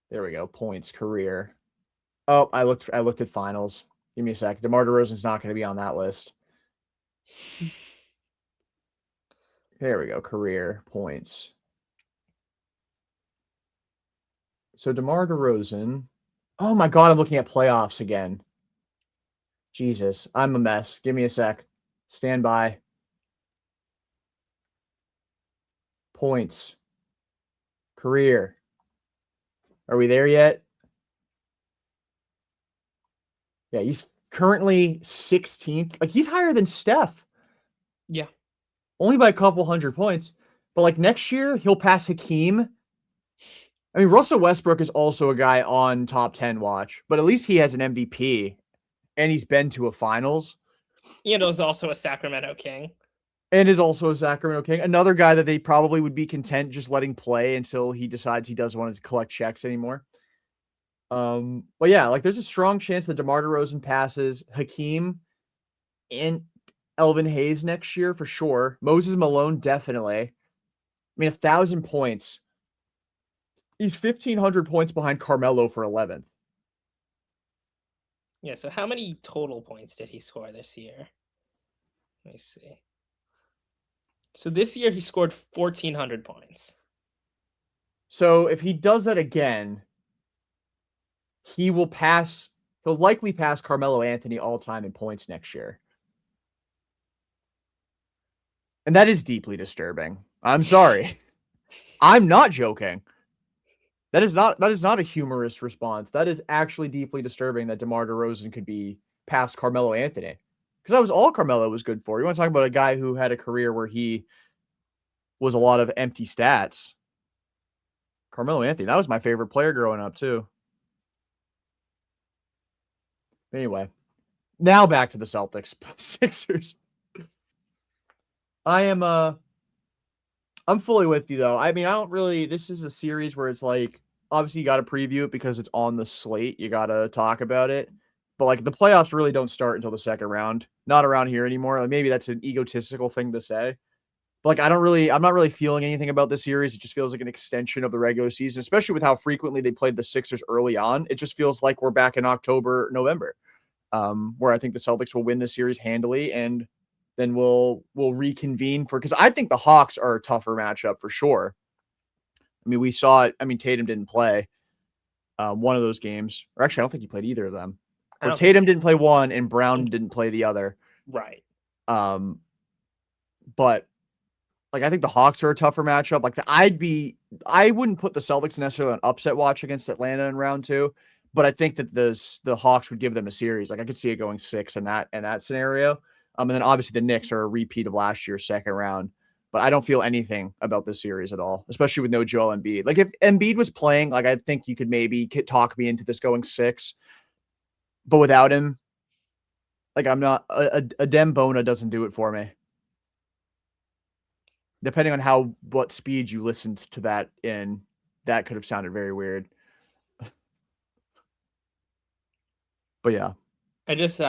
There we go. Points, career. Oh, I looked at finals. Give me a sec. DeMar DeRozan's not going to be on that list. There we go. Career points. So DeMar DeRozan. Oh my God, I'm looking at playoffs again. Jesus, I'm a mess. Give me a sec. Stand by. Points. Career. Are we there yet? Yeah, he's currently 16th. Like he's higher than Steph. Yeah. Only by a couple hundred points. But like next year, he'll pass Hakeem. I mean, Russell Westbrook is also a guy on top 10 watch, but at least he has an MVP and he's been to a finals And was also a Sacramento King. and is also a Sacramento King. Another guy that they probably would be content just letting play until he decides he doesn't want to collect checks anymore. But yeah, like there's a strong chance that DeMar DeRozan passes Hakeem and Elvin Hayes next year for sure. Moses Malone, definitely. I mean, 1,000 points. He's 1,500 points behind Carmelo for 11th. Yeah, so how many total points did he score this year? Let me see. So this year he scored 1,400 points. So if he does that again, he'll likely pass Carmelo Anthony all time in points next year. And that is deeply disturbing. I'm sorry. I'm not joking. That is not a humorous response. That is actually deeply disturbing that DeMar DeRozan could be past Carmelo Anthony. Because that was all Carmelo was good for. You want to talk about a guy who had a career where he was a lot of empty stats. Carmelo Anthony, that was my favorite player growing up too. Anyway, now back to the Celtics. Sixers. I'm fully with you though. I mean, I don't really this is a series where it's like obviously you got to preview it because it's on the slate. You got to talk about it. But like the playoffs really don't start until the second round. Not around here anymore. Like maybe that's an egotistical thing to say. But like I'm not really feeling anything about this series. It just feels like an extension of the regular season, especially with how frequently they played the Sixers early on. It just feels like we're back in October, November. Where I think the Celtics will win the series handily, and then we'll reconvene because I think the Hawks are a tougher matchup for sure. I mean, we saw it. I mean, Tatum didn't play one of those games, or actually, I don't think he played either of them. Or Tatum didn't play one, and Brown didn't play the other. Right. But like I think the Hawks are a tougher matchup. Like I wouldn't put the Celtics necessarily on upset watch against Atlanta in round two, but I think that the Hawks would give them a series. Like I could see it going 6 in that scenario. And then obviously the Knicks are a repeat of last year's second round. But I don't feel anything about this series at all, especially with no Joel Embiid. Like if Embiid was playing, like I think you could maybe talk me into this going 6. But without him, like I'm not a Dembona doesn't do it for me. Depending on what speed you listened to that in, that could have sounded very weird. But yeah. I just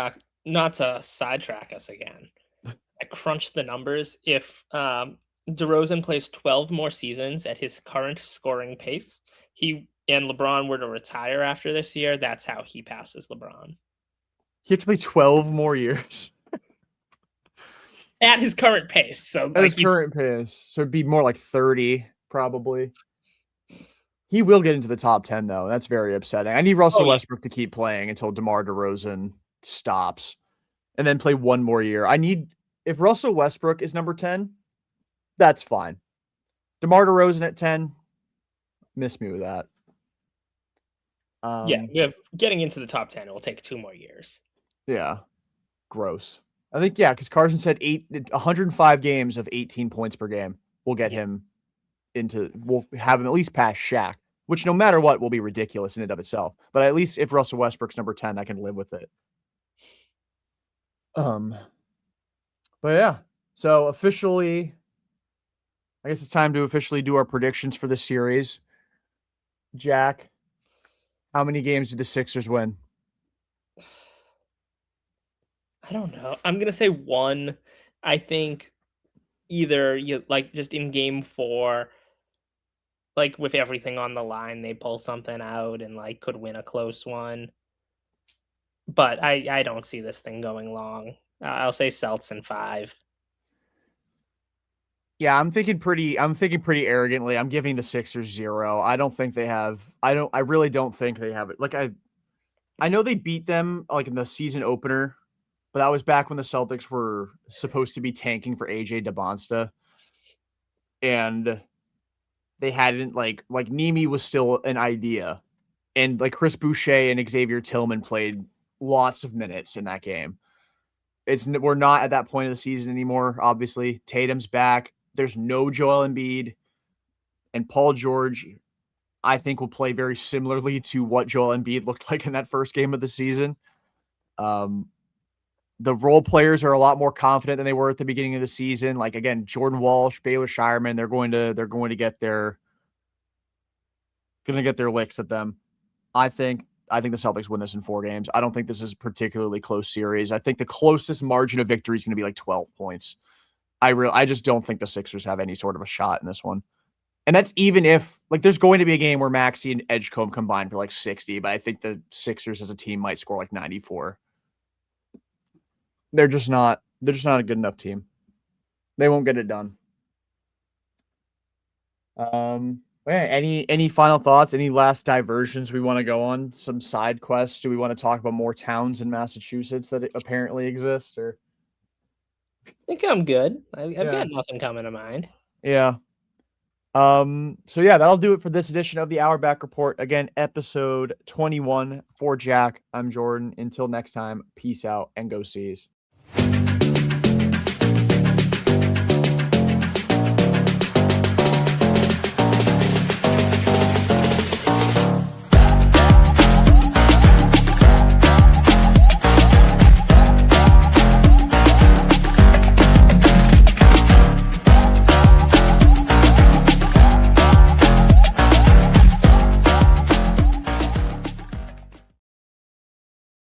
not to sidetrack us again. I crunched the numbers. If DeRozan plays 12 more seasons at his current scoring pace, he and LeBron were to retire after this year, that's how he passes LeBron. He had to play 12 more years. At his current pace. So at his current pace. So it'd be more like 30, probably. He will get into the top 10, though. That's very upsetting. I need Russell Westbrook to keep playing until DeMar DeRozan stops and then play one more year. If Russell Westbrook is number 10, that's fine. DeMar DeRozan at 10, miss me with that. Getting into the top 10, it will take 2 more years. Yeah. Gross. I think, because Carson said 105 games of 18 points per game will get him we'll have him at least pass Shaq, which no matter what will be ridiculous in and of itself. But at least if Russell Westbrook's number 10, I can live with it. But yeah. So officially, I guess it's time to officially do our predictions for the series. Jack, how many games do the Sixers win? I don't know. I'm going to say 1. I think either just in game 4, like with everything on the line, they pull something out and like could win a close one. But I don't see this thing going long. I'll say Celts in 5. Yeah, I'm thinking pretty arrogantly. I'm giving the Sixers 0. I don't think they have I really don't think they have it. Like I know they beat them like in the season opener, but that was back when the Celtics were supposed to be tanking for AJ DeBonsta, and they hadn't like Nemi was still an idea, and like Chris Boucher and Xavier Tillman played lots of minutes in that game. We're not at that point of the season anymore. Obviously, Tatum's back. There's no Joel Embiid, and Paul George, I think, will play very similarly to what Joel Embiid looked like in that first game of the season. Um, the role players are a lot more confident than they were at the beginning of the season. Like again, Jordan Walsh, Baylor Shireman, they're going to get their licks at them. I think the Celtics win this in 4 games. I don't think this is a particularly close series. I think the closest margin of victory is going to be like 12 points. I just don't think the Sixers have any sort of a shot in this one. And that's even if like there's going to be a game where Maxey and Edgecombe combine for like 60, but I think the Sixers as a team might score like 94. They're just not a good enough team. They won't get it done. Any final thoughts? Any last diversions we want to go on? Some side quests? Do we want to talk about more towns in Massachusetts that apparently exist? Or I think I'm good. I've yeah, got nothing coming to mind. yeah. So yeah, that'll do it for this edition of the Hour Back Report. Again, episode 21 for Jack. I'm Jordan. Until next time, peace out and go Seas.